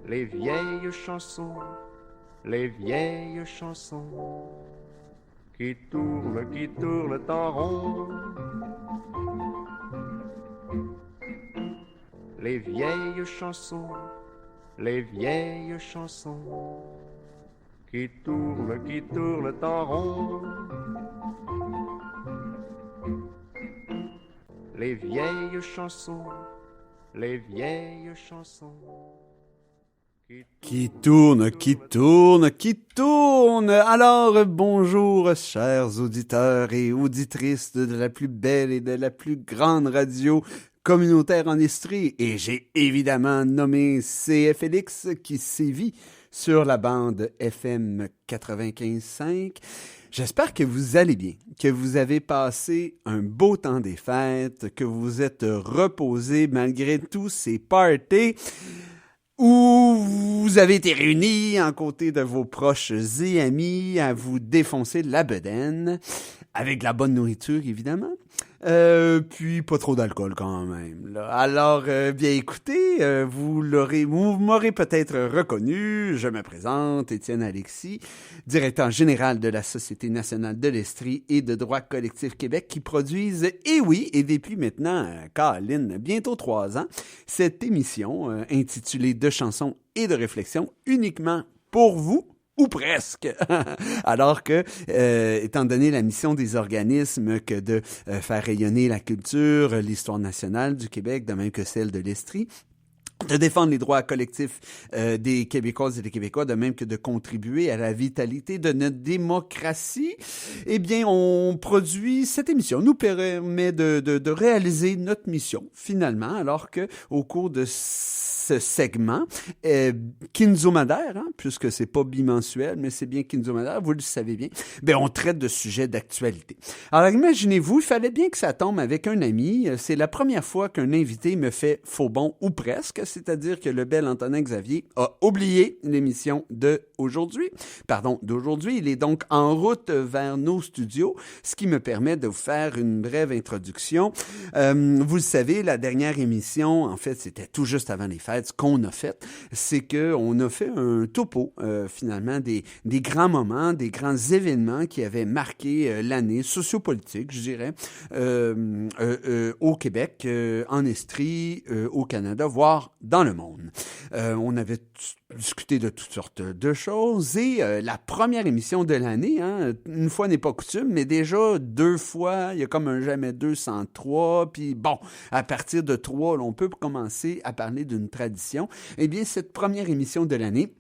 les vieilles chansons, les vieilles chansons qui tournent en rond. Les vieilles chansons, les vieilles chansons qui tournent en rond. Les vieilles chansons, les vieilles chansons qui tourne. Alors, bonjour, chers auditeurs et auditrices de la plus belle et de la plus grande radio communautaire en Estrie. Et j'ai évidemment nommé CFLX qui sévit sur la bande FM 95.5. J'espère que vous allez bien, que vous avez passé un beau temps des fêtes, que vous êtes reposés malgré tous ces parties où vous avez été réunis en côté de vos proches et amis à vous défoncer la bedaine, avec de la bonne nourriture évidemment, puis pas trop d'alcool quand même. Là. Alors, bien écoutez, vous m'aurez peut-être reconnu, je me présente, Étienne Alexis, directeur général de la Société nationale de l'Estrie et de droit collectif Québec qui produisent, et depuis maintenant, Caroline, bientôt 3 ans, cette émission intitulée « De chansons et de réflexions » uniquement pour vous, ou presque. Alors que, étant donné la mission des organismes que de faire rayonner la culture, l'histoire nationale du Québec, de même que celle de l'Estrie, de défendre les droits collectifs des Québécoises et des Québécois, de même que de contribuer à la vitalité de notre démocratie, eh bien, on produit cette émission, nous permet de réaliser notre mission, finalement, alors que au cours de ce segment quinzomadaire, puisque c'est pas bimensuel, mais c'est bien quinzomadaire, vous le savez bien, ben on traite de sujets d'actualité. Alors imaginez-vous, il fallait bien que ça tombe avec un ami, c'est la première fois qu'un invité me fait faux bon ou presque, c'est-à-dire que le bel Antonin Xavier a oublié l'émission d'aujourd'hui, il est donc en route vers nos studios, ce qui me permet de vous faire une brève introduction. Vous le savez, la dernière émission, en fait, c'était tout juste avant les fêtes. Ce qu'on a fait, c'est qu'on a fait un topo, finalement, des grands moments, des grands événements qui avaient marqué l'année sociopolitique, je dirais, au Québec, en Estrie, au Canada, voire dans le monde. On avait discuté de toutes sortes de choses et la première émission de l'année, une fois n'est pas coutume, mais déjà 2 fois, il y a comme un jamais 203, puis bon, à partir de 3, on peut commencer à parler d'une tradition. Eh bien, cette première émission de l'année,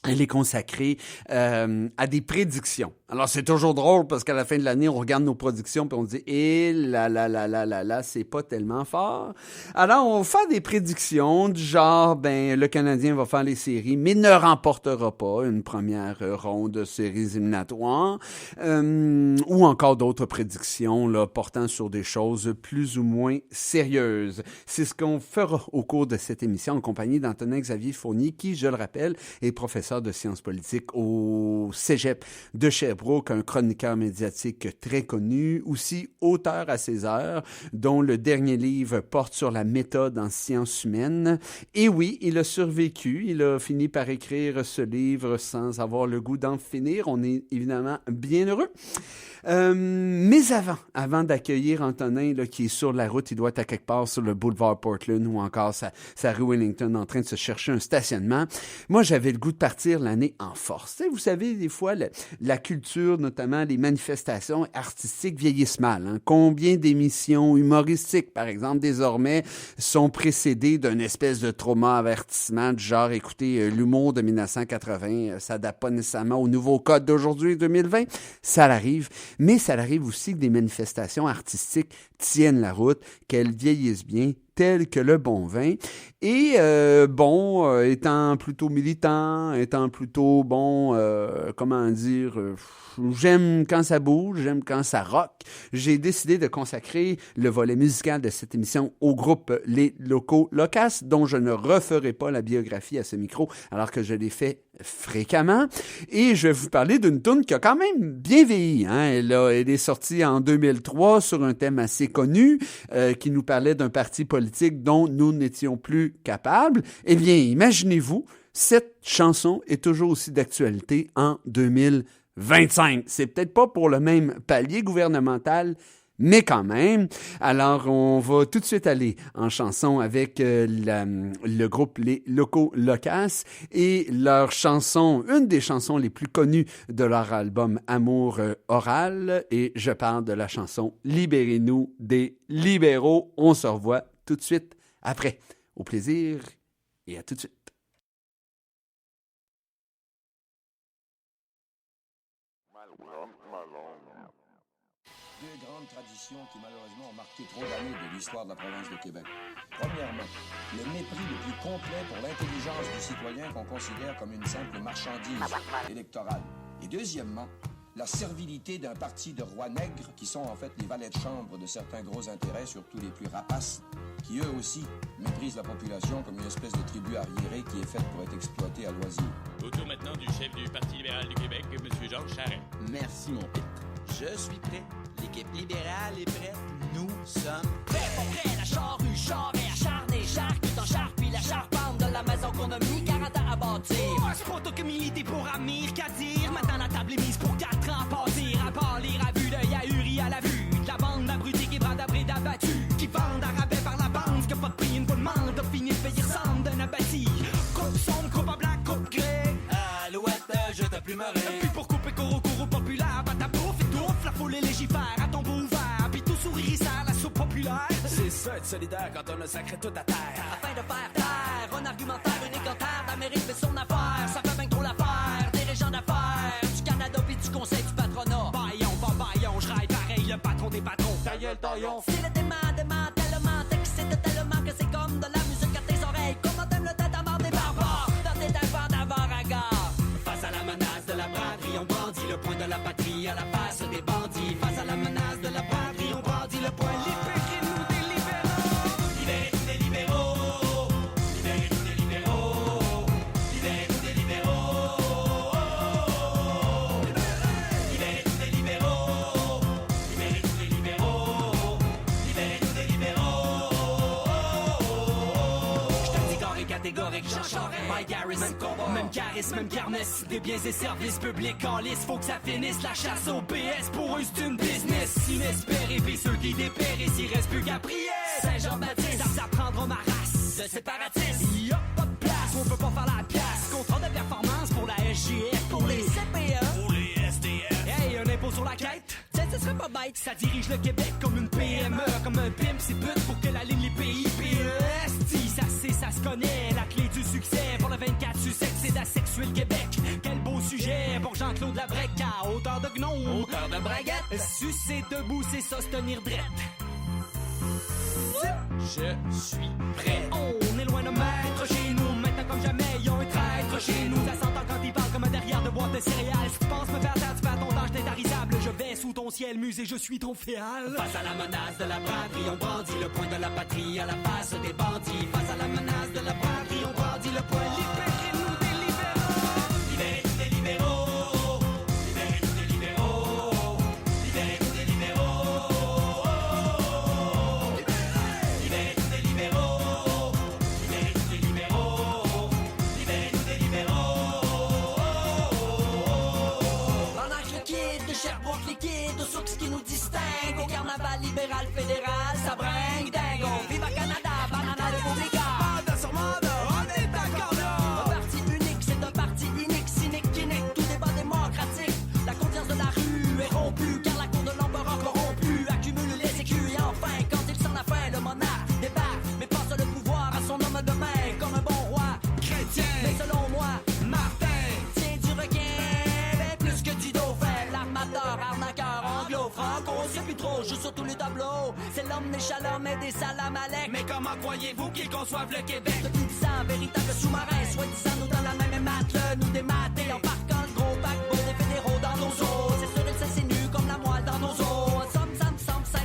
elle est consacrée à des prédictions. Alors, c'est toujours drôle parce qu'à la fin de l'année, on regarde nos prédictions puis on dit « Eh là, c'est pas tellement fort. » Alors, on fait des prédictions du genre, le Canadien va faire les séries, mais ne remportera pas une première ronde de séries éliminatoires. Ou encore d'autres prédictions là, portant sur des choses plus ou moins sérieuses. C'est ce qu'on fera au cours de cette émission en compagnie d'Antonin Xavier Fournier, qui, je le rappelle, est professeur de sciences politiques au Cégep de Sherbrooke, un chroniqueur médiatique très connu, aussi auteur à ses heures, dont le dernier livre porte sur la méthode en sciences humaines. Et oui, il a survécu, il a fini par écrire ce livre sans avoir le goût d'en finir. On est évidemment bien heureux. Mais avant d'accueillir Antonin, là, qui est sur la route, il doit être à quelque part sur le boulevard Portland ou encore sa rue Wellington en train de se chercher un stationnement. Moi, j'avais le goût de partir l'année en force. T'sais, vous savez, des fois, la culture, notamment les manifestations artistiques, vieillissent mal. Combien d'émissions humoristiques, par exemple, désormais, sont précédées d'une espèce de trauma avertissement du genre, écoutez, l'humour de 1980, ça date pas nécessairement au nouveau code d'aujourd'hui, 2020. Ça l'arrive. Mais ça arrive aussi que des manifestations artistiques tiennent la route, qu'elles vieillissent bien, tel que le bon vin. Et étant plutôt militant, étant plutôt, j'aime quand ça bouge, j'aime quand ça rock, j'ai décidé de consacrer le volet musical de cette émission au groupe Les Locaux Locass, dont je ne referai pas la biographie à ce micro, alors que je l'ai fait fréquemment. Et je vais vous parler d'une toune qui a quand même bien vieilli. Elle est sortie en 2003 sur un thème assez connu, qui nous parlait d'un parti politique dont nous n'étions plus capables. Eh bien, imaginez-vous, cette chanson est toujours aussi d'actualité en 2025. C'est peut-être pas pour le même palier gouvernemental, mais quand même. Alors, on va tout de suite aller en chanson avec le groupe Les Locaux Locaces et leur chanson, une des chansons les plus connues de leur album Amour oral. Et je parle de la chanson Libérez-nous des libéraux. On se revoit tout de suite après. Au plaisir et à tout de suite. Deux grandes traditions qui malheureusement ont marqué trop d'années de l'histoire de la province de Québec. Premièrement, le mépris le plus complet pour l'intelligence du citoyen qu'on considère comme une simple marchandise électorale. Et deuxièmement, la servilité d'un parti de rois nègres qui sont en fait les valets de chambre de certains gros intérêts, surtout les plus rapaces, qui eux aussi méprisent la population comme une espèce de tribu arriérée qui est faite pour être exploitée à loisir. Au tour maintenant du chef du Parti libéral du Québec, M. Jean Charest. Merci, mon père. Je suis prêt. L'équipe libérale est prête. Nous sommes prêts. Prêt, la charrue, charret, acharné, charque, en charpe, puis la charpente de la maison qu'on a mis 40 ans à bâtir. Oh, c'est pas toi qui milité pour Amir, qu'à dire. Maintenant la table est mise pour 4 ans à passer. À part les ravus d'œil ahuri à la vue. De la bande d'abrutis qui brandent après d'abattus. Qui vendent à rabais par la bande. Qui a pas de prix, une bonne demande. A fini de payer ressemble d'un abattis. Coupe sombre, coupe à blanc, coupe gré. Alouette, je t'ai plus marré. Puis pour couper courroux populaire, bat ta bouffe et touffe. La foule et légifère à tombeau ouvert. Puis tout sourire à la soupe populaire. C'est ça être solidaire quand on a sacré tout à terre. Afin de faire taire, un argumentaire unique en terre d'Amérique fait son affaire. Ça fait bien trop l'affaire des régions d'affaires. Du Canada puis du conseil du patronat. Baillon, je raille pareil, le patron des patrons. Ta gueule, taillon. C'est le dément tellement t'excite tellement que c'est comme de la musique à tes oreilles. Comment t'aimes le tête à mort des barbares dans tes tympans d'avant à gare. Face à la menace de la braderie, on brandit le poing de la patrie à la face des bandits. Face à la menace de la braderie, on brandit le poing. Libérez-nous des libéraux. Libérez-nous des libéraux. Libérez-nous des libéraux. Libérez-nous des libéraux. Libérez-nous des libéraux. Libérez-nous des libéraux. Libérez-nous des libéraux. Je te dis corps et catégorique, Jean Charest. Mike Harris, même combat, même charisme, même kermesse. Des biens et services publics en lice, faut que ça finisse. La chasse au BS, pour eux c'est une business inespérée. Puis ceux qui dépérissent, il reste plus qu'à prier. Saint-Jean-Baptiste, ça prendra ma race Le séparatiste, Y'a pas de place, on peut pas faire la pièce. Contrat de performance pour la SGF, pour les CPE, Pour les SDF. Hey, un impôt sur la quête. tiens, ce serait pas bête. Ça dirige le Québec comme une PME, comme un pimp, c'est but pour que la ligne les pays PEST. Ça c'est, ça se connaît, la clé du succès pour le 24 Sussex, c'est d'asexuer le Québec. Quel beau sujet pour Jean-Claude Labrec à hauteur de gnome. Hauteur de braguette, Sucer debout, c'est ça, se tenir drette. Je suis prêt. On est loin de maître chez nous, maintenant comme jamais, y a un traître chez nous. Ça s'entend quand il parle comme un derrière de boîte de céréales. Si tu penses me faire taire, tu fais ton tâche d'intarisable. Je vais sous ton ciel, musée, je suis ton féal. face à la menace de la braderie, on brandit le poing de la patrie à la face des bandits. Face à la menace de la braderie, on brandit le poing. Libérez-nous des libéraux. Libérez-nous des libéraux. Libérez-nous des libéraux. Libérez-nous des libéraux. Libérez-nous des libéraux. Libérez-nous des libéraux. Libérez-nous des libéraux. Pendant que le kid de Sherbrooke liquide, aux sources qui nous distinguent, au carnaval libéral fédéral, ça bringue dingo. Viva Canada, banana republica. On est d'accord là. Un parti unique, c'est un parti unique, cynique, qui nique tout débat démocratique. La confiance de la rue est rompue, car la cour de l'empereur corrompue accumule les écus. Et enfin, quand il s'en a fait, le monarque débarque, mais passe le pouvoir à son homme de main, comme un bon roi Chrétien, mais selon moi, Martin, tiens du requin, ben plus que du dauphin. L'armateur, arnaqueur, anglo, franco, c'est plus trop, joue sur tous les tableaux. C'est l'homme des chaleurs, mais des salamalek. mais comment croyez-vous qu'ils conçoivent le Québec? Depuis 10 ans, véritable sous-marin, soi-disant nous dans la même matelot, nous démater en parquant le gros paquebot des fédéraux dans nos eaux. C'est sûr, il s'insinue comme la moelle dans nos os. Somme,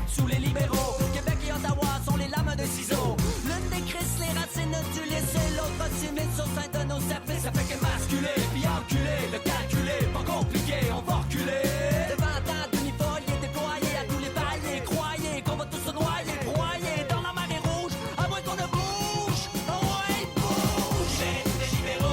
sous les libéraux. Québec et Ottawa sont les lames de ciseaux. L'une des crises, les racines du lycée, l'autre timide sur sein de nos services. Ça fait que masculer, puis enculer, le calculer, pas compliqué, on va reculer. Devant tant d'uniformes déployés à tous les paliers, croyez qu'on va tous se noyer, broyer dans la marée rouge, à moins qu'on ne bouge. Oh ouais, bouge! Libérez-nous des libéraux.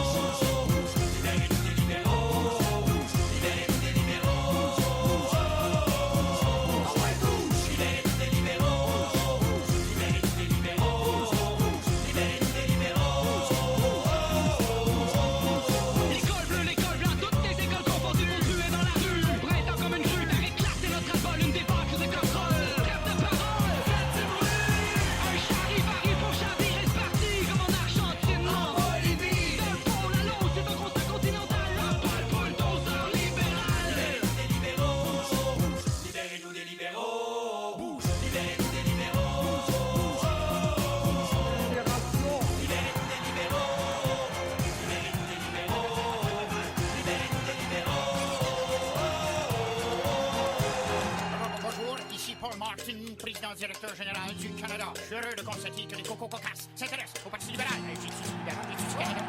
directeur général du Canada. Je suis heureux de constater que les cocos cocasses s'intéressent au Parti libéral. J'ai-tu libéral, j'ai-tu du Canada?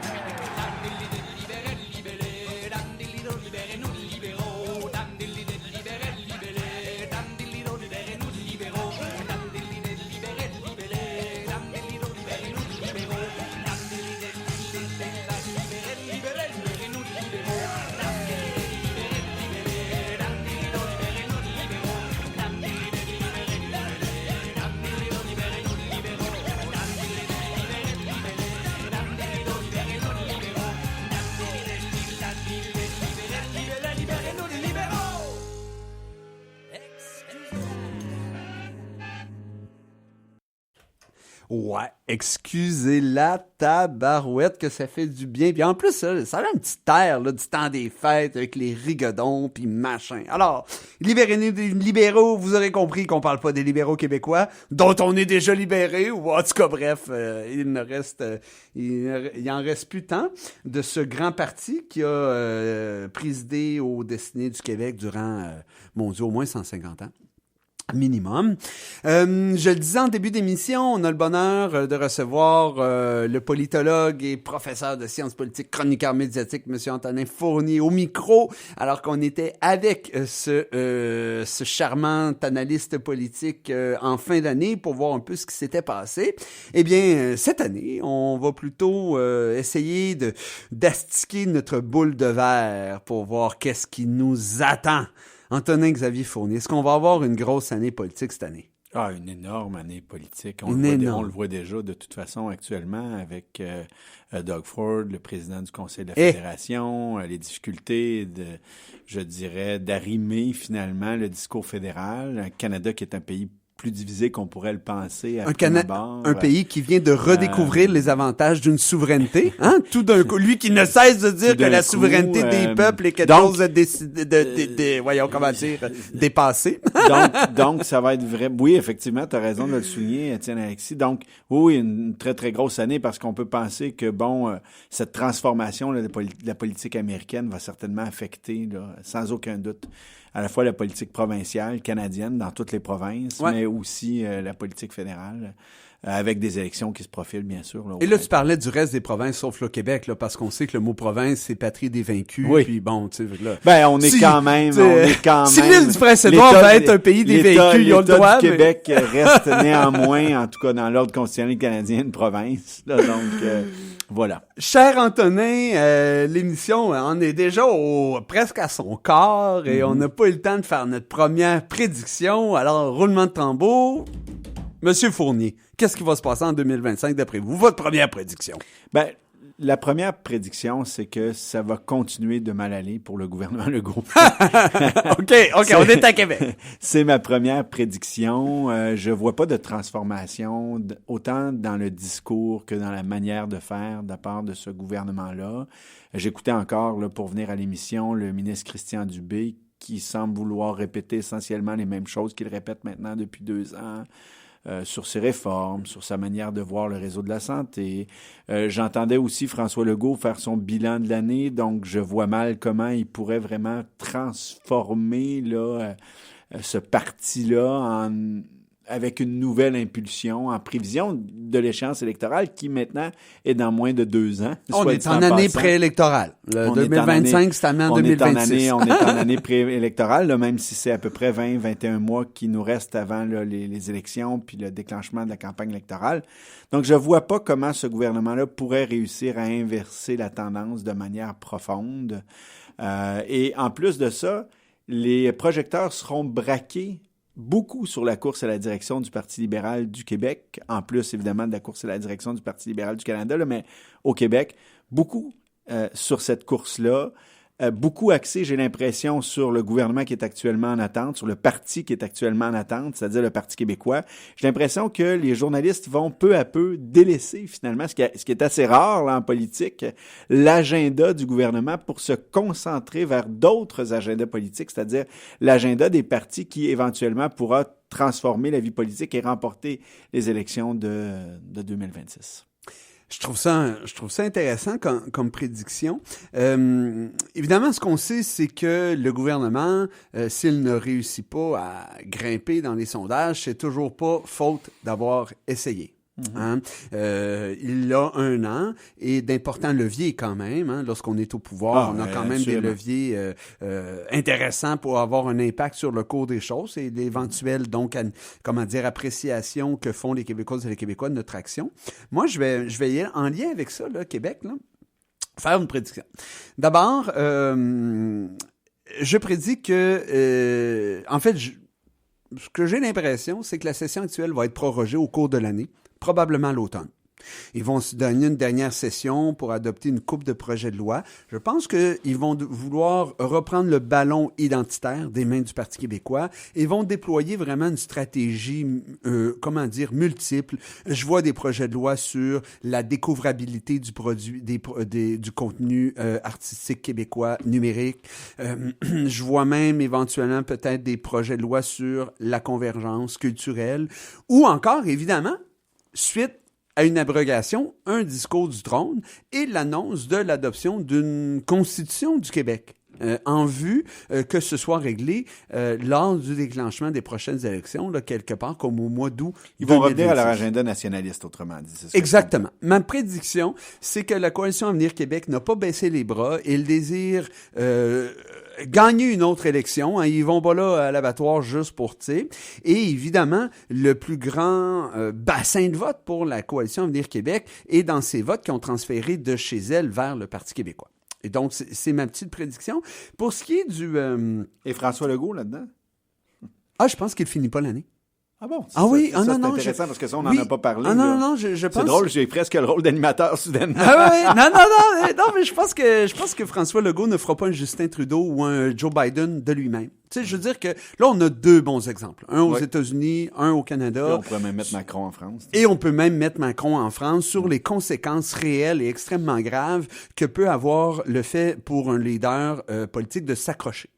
Ouais, excusez la tabarouette que ça fait du bien. Puis en plus, ça a un petit air là, du temps des fêtes avec les rigodons puis machin. Alors, libérez-nous des libéraux, vous aurez compris qu'on parle pas des libéraux québécois, dont on est déjà libérés, ou en tout cas, bref, il en reste plus tant de ce grand parti qui a présidé aux destinées du Québec durant, mon Dieu, au moins 150 ans. Minimum. Je le disais en début d'émission, on a le bonheur de recevoir le politologue et professeur de sciences politiques, chroniqueur médiatique, M. Antonin Fournier au micro, alors qu'on était avec ce charmant analyste politique en fin d'année pour voir un peu ce qui s'était passé. Eh bien, cette année, on va plutôt essayer d'astiquer notre boule de verre pour voir qu'est-ce qui nous attend. Antonin Xavier Fournier, est-ce qu'on va avoir une grosse année politique cette année? Ah, une énorme année politique. On le voit déjà de toute façon actuellement avec Doug Ford, le président du Conseil de la Fédération, les difficultés d'arrimer finalement le discours fédéral. Un Canada qui est un pays plus divisé qu'on pourrait le penser. Un pays qui vient de redécouvrir les avantages d'une souveraineté. Hein? Tout d'un coup, lui qui ne cesse de dire que la souveraineté des peuples est quelque chose dépassé. donc, ça va être vrai. Oui, effectivement, tu as raison de le souligner, Étienne Alexis. Donc, oui, une très, très grosse année parce qu'on peut penser que, cette transformation là, de la politique américaine va certainement affecter, là, sans aucun doute, à la fois la politique provinciale canadienne dans toutes les provinces, mais aussi la politique fédérale, avec des élections qui se profilent, bien sûr. Là, et là, tu parlais du reste des provinces, sauf le Québec, là, parce qu'on sait que le mot province, c'est patrie des vaincus. Oui. Puis bon, tu sais, là. On est quand même. Si l'île du Prince-Édouard va être un pays des vaincus, ils ont le droit. Le Québec reste néanmoins, en tout cas dans l'ordre constitutionnel canadien, une province. Là, donc, voilà. Cher Antonin, l'émission en est déjà presque à son quart et on n'a pas eu le temps de faire notre première prédiction. Alors, roulement de tambour. Monsieur Fournier, qu'est-ce qui va se passer en 2025 d'après vous? Votre première prédiction. La première prédiction, c'est que ça va continuer de mal aller pour le gouvernement Legault. OK, on est à Québec. C'est ma première prédiction. Je vois pas de transformation, autant dans le discours que dans la manière de faire de la part de ce gouvernement-là. J'écoutais encore, là, pour venir à l'émission, le ministre Christian Dubé, qui semble vouloir répéter essentiellement les mêmes choses qu'il répète maintenant depuis 2 ans. Sur ses réformes, sur sa manière de voir le réseau de la santé. J'entendais aussi François Legault faire son bilan de l'année, donc je vois mal comment il pourrait vraiment transformer là, ce parti-là avec une nouvelle impulsion en prévision de l'échéance électorale qui maintenant est dans moins de 2 ans. On est en année préélectorale. Le 2025, c'est en 2026. On est en année préélectorale, là, même si c'est à peu près 20-21 mois qui nous restent avant là, les élections puis le déclenchement de la campagne électorale. Donc, je vois pas comment ce gouvernement-là pourrait réussir à inverser la tendance de manière profonde. Et en plus de ça, les projecteurs seront braqués beaucoup sur la course à la direction du Parti libéral du Québec, en plus évidemment de la course à la direction du Parti libéral du Canada, là, mais au Québec, beaucoup sur cette course-là, beaucoup axé, j'ai l'impression, sur le gouvernement qui est actuellement en attente, sur le parti qui est actuellement en attente, c'est-à-dire le Parti québécois. J'ai l'impression que les journalistes vont peu à peu délaisser finalement, ce qui est assez rare là, en politique, l'agenda du gouvernement pour se concentrer vers d'autres agendas politiques, c'est-à-dire l'agenda des partis qui éventuellement pourra transformer la vie politique et remporter les élections de 2026. Je trouve ça intéressant comme prédiction. Évidemment, ce qu'on sait, c'est que le gouvernement, s'il ne réussit pas à grimper dans les sondages, c'est toujours pas faute d'avoir essayé. Hein? Il a 1 an et d'importants leviers quand même. Hein? Lorsqu'on est au pouvoir, on a quand même des leviers intéressants pour avoir un impact sur le cours des choses et l'éventuelle appréciation que font les Québécoises et les Québécois de notre action. Moi, je vais y aller en lien avec ça, là, Québec, là, faire une prédiction. D'abord, je prédis que, ce que j'ai l'impression, c'est que la session actuelle va être prorogée au cours de l'année, probablement à l'automne. Ils vont se donner une dernière session pour adopter une couple de projets de loi. Je pense qu'ils vont vouloir reprendre le ballon identitaire des mains du Parti québécois et vont déployer vraiment une stratégie, multiple. Je vois des projets de loi sur la découvrabilité du produit, du contenu artistique québécois numérique. Je vois même éventuellement peut-être des projets de loi sur la convergence culturelle ou encore, évidemment, suite à une abrogation, un discours du trône et l'annonce de l'adoption d'une constitution du Québec en vue que ce soit réglé lors du déclenchement des prochaines élections, là, quelque part comme au mois d'août. Ils vont revenir à leur agenda nationaliste, autrement dit. C'est exactement. Ma prédiction, c'est que la Coalition Avenir Québec n'a pas baissé les bras et le désir gagner une autre élection. Hein, ils vont pas là à l'abattoir juste pour, tu sais. Et évidemment, le plus grand bassin de vote pour la Coalition Avenir Québec est dans ces votes qui ont transféré de chez elle vers le Parti québécois. Et donc, c'est ma petite prédiction. Pour ce qui est du... Et François Legault là-dedans? Ah, je pense qu'il finit pas l'année. Ah bon? Ah oui? C'est intéressant parce que ça, on n'en a pas parlé. Ah non, je pense... C'est drôle, j'ai presque le rôle d'animateur soudainement. Ah oui, non, mais je pense que François Legault ne fera pas un Justin Trudeau ou un Joe Biden de lui-même. Tu sais, je veux dire que là, on a 2 bons exemples. Un aux États-Unis, un au Canada. Et on pourrait même mettre Macron en France. Et on peut même mettre Macron en France sur les conséquences réelles et extrêmement graves que peut avoir le fait pour un leader politique de s'accrocher.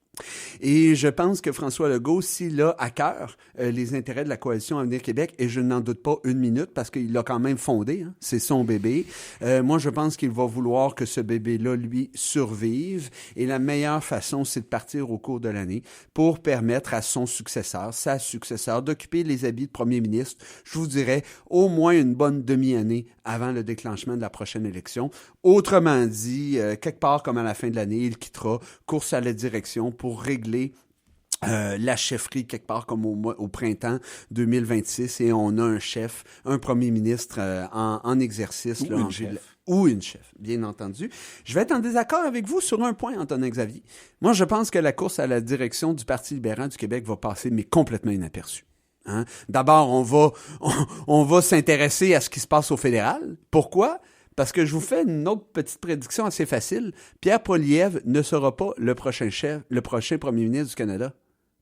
Et je pense que François Legault, s'il a à cœur les intérêts de la Coalition Avenir Québec, et je n'en doute pas une minute parce qu'il l'a quand même fondé, hein, c'est son bébé, moi je pense qu'il va vouloir que ce bébé-là, lui, survive. Et la meilleure façon, c'est de partir au cours de l'année pour permettre à son successeur, sa successeur, d'occuper les habits de premier ministre, je vous dirais, au moins une bonne demi-année avant le déclenchement de la prochaine élection. Autrement dit, quelque part comme à la fin de l'année, il quittera course à la direction pour régler la chefferie quelque part comme au printemps 2026 et on a un premier ministre en exercice. Ou une chef, bien entendu. Je vais être en désaccord avec vous sur un point, Antonin Xavier. Moi, je pense que la course à la direction du Parti libéral du Québec va passer, mais complètement inaperçue. Hein? D'abord, on va s'intéresser à ce qui se passe au fédéral. Pourquoi? Parce que je vous fais une autre petite prédiction assez facile. Pierre Poilievre ne sera pas le prochain premier ministre du Canada.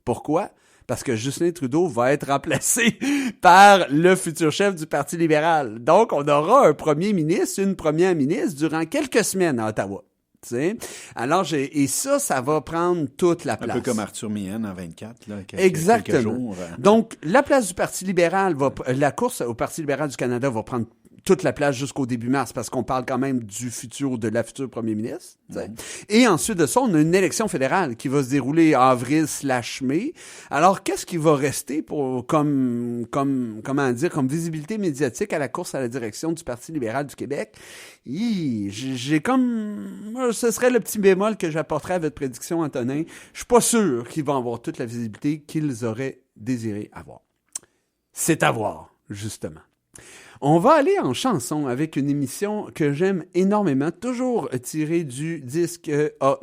Pourquoi? Parce que Justin Trudeau va être remplacé par le futur chef du Parti libéral. Donc, on aura un premier ministre, une première ministre durant quelques semaines à Ottawa. T'sais? Alors, et ça va prendre toute la place. Un peu comme Arthur Meehan en 24. Là, exactement. Quelques jours. Donc, la place du Parti libéral, la course au Parti libéral du Canada va prendre toute la place jusqu'au début mars, parce qu'on parle quand même du futur, de la future premier ministre. Et ensuite de ça, on a une élection fédérale qui va se dérouler avril/mai. Alors, qu'est-ce qui va rester pour comme visibilité médiatique à la course à la direction du Parti libéral du Québec? Ce serait le petit bémol que j'apporterais à votre prédiction, Antonin. Je suis pas sûr qu'ils vont avoir toute la visibilité qu'ils auraient désiré avoir. C'est à voir, justement. On va aller en chanson avec une émission que j'aime énormément, toujours tirée du disque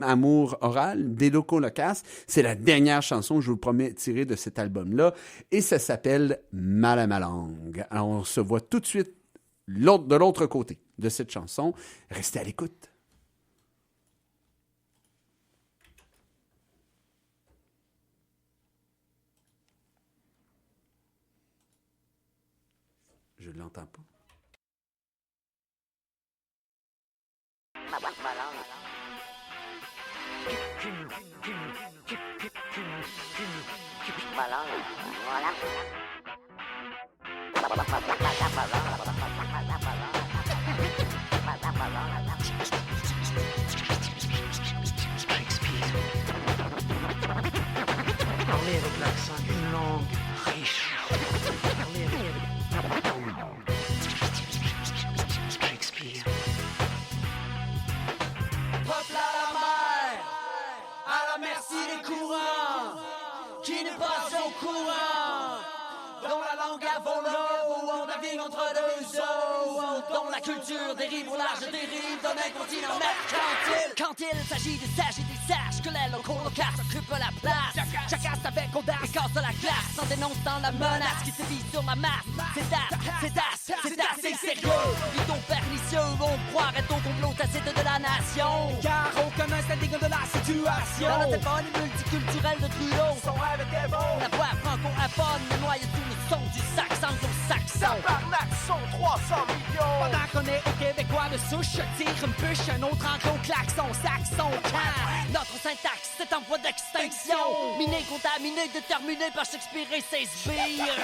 Amour oral des Locaux Locaces. C'est la dernière chanson, je vous le promets, tirée de cet album-là, et ça s'appelle Mal à ma langue. Alors, on se voit tout de suite de l'autre côté de cette chanson. Restez à l'écoute. Je ne l'entends pas. Voilà. qui n'est pas au courant, dont la langue à volo, on navigue entre deux eaux, dont la culture dérive au large dérive d'un continent mercantile. Quand il s'agit des sages et des sages, que les locaux locales occupent la place, jacasse avec audace et casse la glace, en dénonçant la menace qui sévit sur la masse. C'est assez sérieux, bidon pernicieux, on croirait au complot tacite de la nation, Car aucun s'indigne de la situation. dans la téléphone multiculturelle de Trudeau, Son rêve était beau. la voix franco-aphone, noyée sous le son du saxon au saxon. Tabarnak, sont 300 millions. Pendant qu'on est au Québécois de souche, tire une bûche, un autre enclos claque son saxon. Notre syntaxe est en voie d'extinction, miné, contaminé, déterminé par Shakespeare et ses sbires.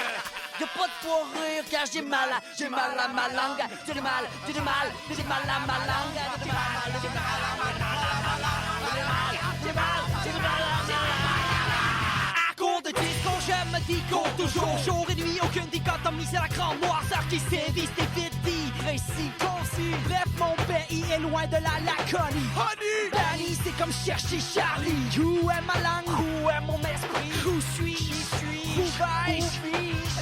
Y'a pas de quoi rire car j'ai mal à ma langue. J'ai du mal à ma langue. J'ai mal à ma langue. À court de discours, je me dis court toujours. Jour et nuit, aucune dichotomie, c'est la grande noirceur qui sévit. C'est vite dit, précis, concis. Bref, mon pays est loin de la Laconie. Honey! Danny, c'est comme chercher Charlie. Où est ma langue? Où est mon esprit? Où suis-je? Où vais-je?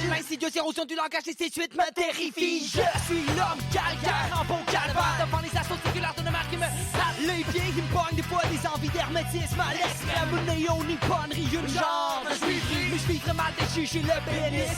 L'insidieuse érosion du langage et ses suites me terrifie. Je suis l'homme calcaire en bon calvaire devant les assauts séculaires de marque qui me hâte les pieds, qui me pognent des fois des envies d'hermétisme à l'extrême néo-nipponerie, une genre de juiverie. Mais je vis très mal déchu chez le pénis.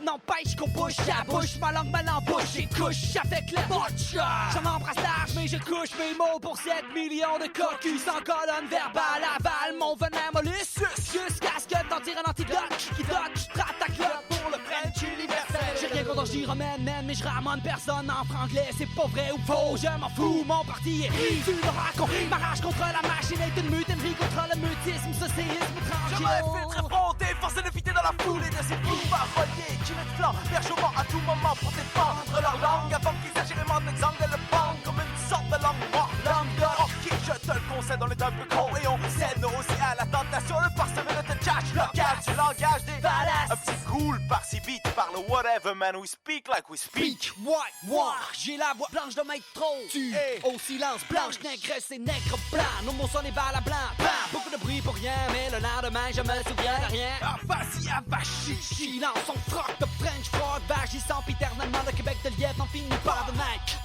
N'empêche qu'on bouche à bouche, ma langue mal en bouche et couche avec le butcher. J'en embrasse large mais je couche mes mots pour 7 millions de cocus en colonne verbale. Avale mon venin mollusque jusqu'à ce que t'en tires un antidote qui dote. J'tratte ta clotte pour le French universel. J'ai rien contre j'y remène, mais je ramène personne en franglais. C'est pas vrai ou faux, je m'en fous, mon parti est ri. Tu l'auras compris, ma rage contre la machine est une mutinerie contre le mutisme, ce séisme tranquille. Je m'infiltre fronté, forcé de fitter dans la foule et de ces fous paroliers qui me flanc, largement à tout moment pour défendre leur langue avant qu'ils agrémentent l'exangue et le bang comme une sorte de langue morte. Langue d'or, ok, je te le concède, on est un peu con et on cède aussi à la tentation de parsemer de tchatch local du langage des fallaces. Un petit cool par-ci vite, parle whatever man, we speak like we speak. Ouais, j'ai la voix blanche de maître trop. Tu es au silence, blanche, négresse et nègre blanc. Nos mots sont des balles à blanc, bam. Beaucoup de bruit pour rien, mais le lendemain je me souviens de rien. Ah, vas-y, avachi, silence, on frotte de French froid, vagissant éternellement le Québec de Lièvre n'en finit pas de mec.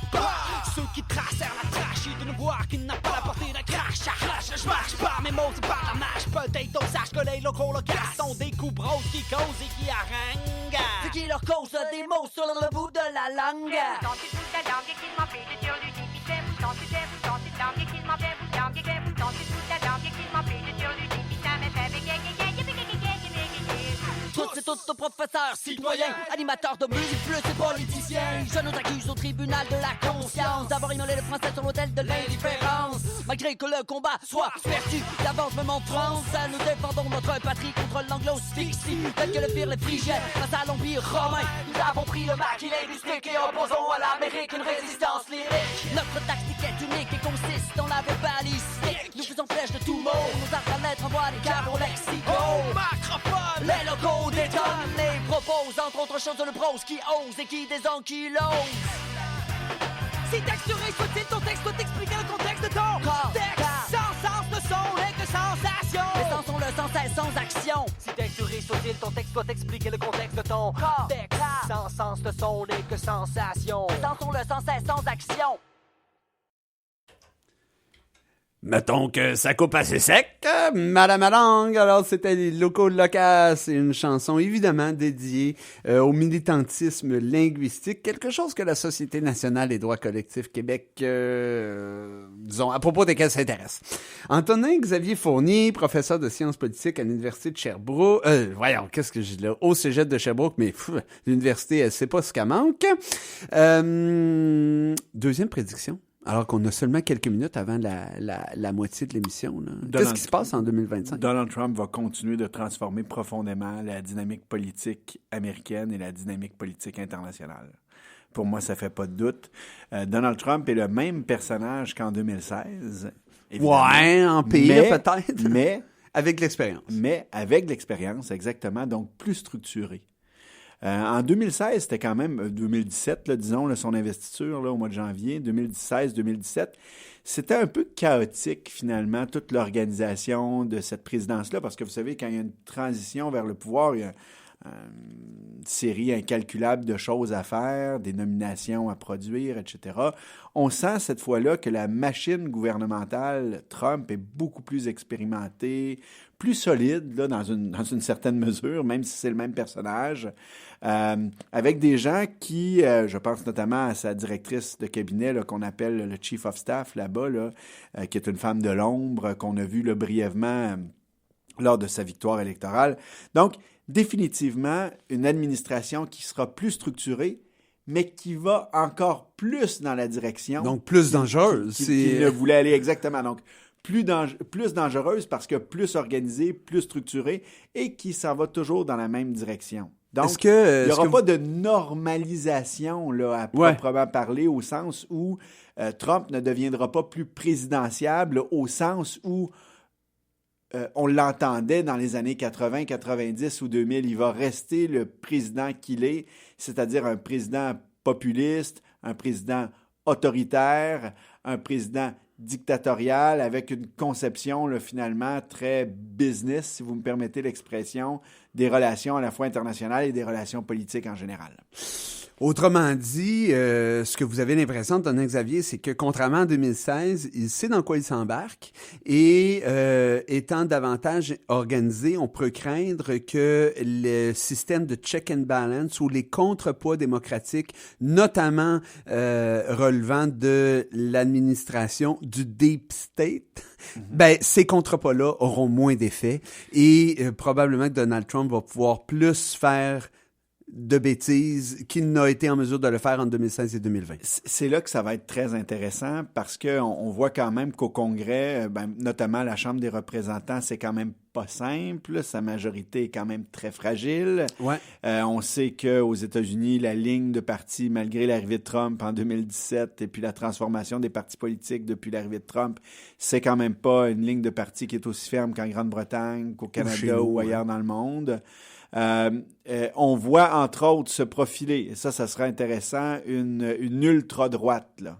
Ceux qui tracèrent la trachée d'une voix qui n'a pas la portée d'un crash. Je marche pas, mes mots c'est pas la marche. Peut-être on sache que les locaux locaux sont des coups bros qui causent et qui haranguent. Ce qui leur cause des mots sur le bout de la langue. Tous nos professeurs, citoyens, animateurs de musique, plus et politiciens. Je nous accuse au tribunal de la conscience d'avoir immolé le français sur l'autel de l'indifférence. Malgré que le combat soit perdu d'avance même en France, nous défendons notre patrie contre l'anglo-asphyxie. Tel que le firent les Phrygiens face à l'Empire romain. Nous avons pris le maquis linguistique et opposons à l'Amérique une résistance lyrique. Notre tactique est unique et consiste dans la verbalistique. Nous faisons flèche de tout mot, nos arts à lettres envoient des cartes au lexico. Macrophone, les locaux détonnent, les proposent entre autres choses de le prose qui ose et qui désankylose. Si texturé soit-il, ton texte doit expliquer le contexte de ton texte. Sans sens ne sont les que sensations. Les sens sont le sens est sans action. Si texturé soit-il, ton texte doit expliquer le contexte de ton texte. Sans sens ne sont les que sensations. Les sens sont le sens est sans action. Mettons que ça coupe assez sec, Madame à langue. Alors, c'était les locaux locaux, c'est une chanson évidemment dédiée au militantisme linguistique, quelque chose que la Société nationale des droits collectifs Québec, disons, à propos desquels s'intéresse. Antonin Xavier Fournier, professeur de sciences politiques à l'Université de Sherbrooke, voyons, qu'est-ce que j'ai là? Au Cégep de Sherbrooke, mais l'université, elle sait pas ce qu'elle manque. Deuxième prédiction. Alors qu'on a seulement quelques minutes avant la moitié de l'émission. Qu'est-ce qui se passe en 2025? Donald Trump va continuer de transformer profondément la dynamique politique américaine et la dynamique politique internationale. Pour moi, ça fait pas de doute. Donald Trump est le même personnage qu'en 2016. Ouais, en pire peut-être. Mais avec l'expérience. Mais avec l'expérience, exactement. Donc, plus structuré. En 2016, c'était quand même 2017, là, disons, là, son investiture là, au mois de janvier, 2016-2017. C'était un peu chaotique, finalement, toute l'organisation de cette présidence-là, parce que vous savez, quand il y a une transition vers le pouvoir, il y a une série incalculable de choses à faire, des nominations à produire, etc. On sent cette fois-là que la machine gouvernementale Trump est beaucoup plus expérimentée, plus solide là, dans une certaine mesure, même si c'est le même personnage, avec des gens qui, je pense notamment à sa directrice de cabinet là, qu'on appelle le Chief of Staff là-bas, là, qui est une femme de l'ombre qu'on a vue là, brièvement lors de sa victoire électorale. Donc, définitivement, une administration qui sera plus structurée, mais qui va encore plus dans la direction... Donc, plus dangereuse. Qui ne voulait aller exactement. Donc, plus dangereuse parce que plus organisée, plus structurée et qui s'en va toujours dans la même direction. Donc, il n'y aura pas de normalisation là, à proprement parler au sens où Trump ne deviendra pas plus présidentiable au sens où on l'entendait dans les années 80, 90 ou 2000. Il va rester le président qu'il est, c'est-à-dire un président populiste, un président autoritaire, un président dictatorial avec une conception là, finalement très business, si vous me permettez l'expression, des relations à la fois internationales et des relations politiques en général. Autrement dit, ce que vous avez l'impression de donner, Xavier, c'est que contrairement à 2016, il sait dans quoi il s'embarque et étant davantage organisé, on peut craindre que le système de check and balance ou les contrepoids démocratiques, notamment relevant de l'administration du Deep State, ben ces contrepoids-là auront moins d'effet et probablement que Donald Trump va pouvoir plus faire de bêtises qu'il n'a été en mesure de le faire en 2016 et 2020. C'est là que ça va être très intéressant parce qu'on voit quand même qu'au Congrès, notamment la Chambre des représentants, c'est quand même pas simple. Sa majorité est quand même très fragile. Ouais. On sait qu'aux États-Unis, la ligne de parti, malgré l'arrivée de Trump en 2017 et puis la transformation des partis politiques depuis l'arrivée de Trump, c'est quand même pas une ligne de parti qui est aussi ferme qu'en Grande-Bretagne, qu'au Canada ou ailleurs dans le monde. On voit, entre autres, se profiler, et ça sera intéressant, une ultra-droite. Là.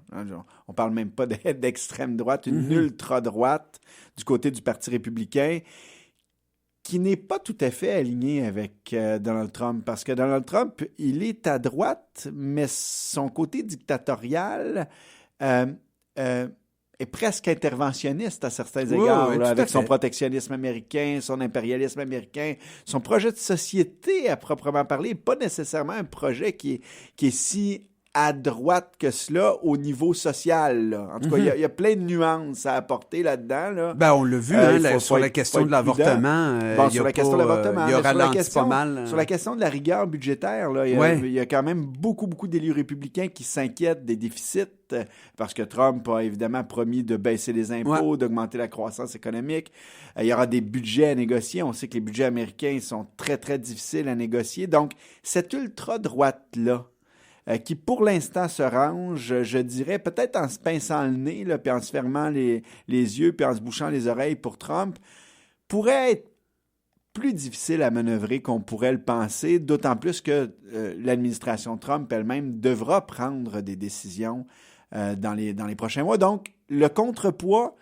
On parle même pas d'extrême droite, une ultra-droite du côté du Parti républicain qui n'est pas tout à fait alignée avec Donald Trump, parce que Donald Trump, il est à droite, mais son côté dictatorial est presque interventionniste à certains égards, là, avec son protectionnisme américain, son impérialisme américain, son projet de société à proprement parler, n'est pas nécessairement un projet qui est si à droite que cela au niveau social. Là. En tout cas, il y a plein de nuances à apporter là-dedans. Là. Ben, on l'a vu sur la question de l'avortement. Sur la question de l'avortement. Il y a ralenti pas mal. Sur la question de la rigueur budgétaire, là, il y a quand même beaucoup d'élus républicains qui s'inquiètent des déficits parce que Trump a évidemment promis de baisser les impôts, d'augmenter la croissance économique. Il y aura des budgets à négocier. On sait que les budgets américains sont très, très difficiles à négocier. Donc, cette ultra-droite-là, qui pour l'instant se range, je dirais, peut-être en se pinçant le nez, là, puis en se fermant les yeux, puis en se bouchant les oreilles pour Trump, pourrait être plus difficile à manœuvrer qu'on pourrait le penser, d'autant plus que l'administration Trump elle-même devra prendre des décisions dans les prochains mois. Donc, le contrepoids,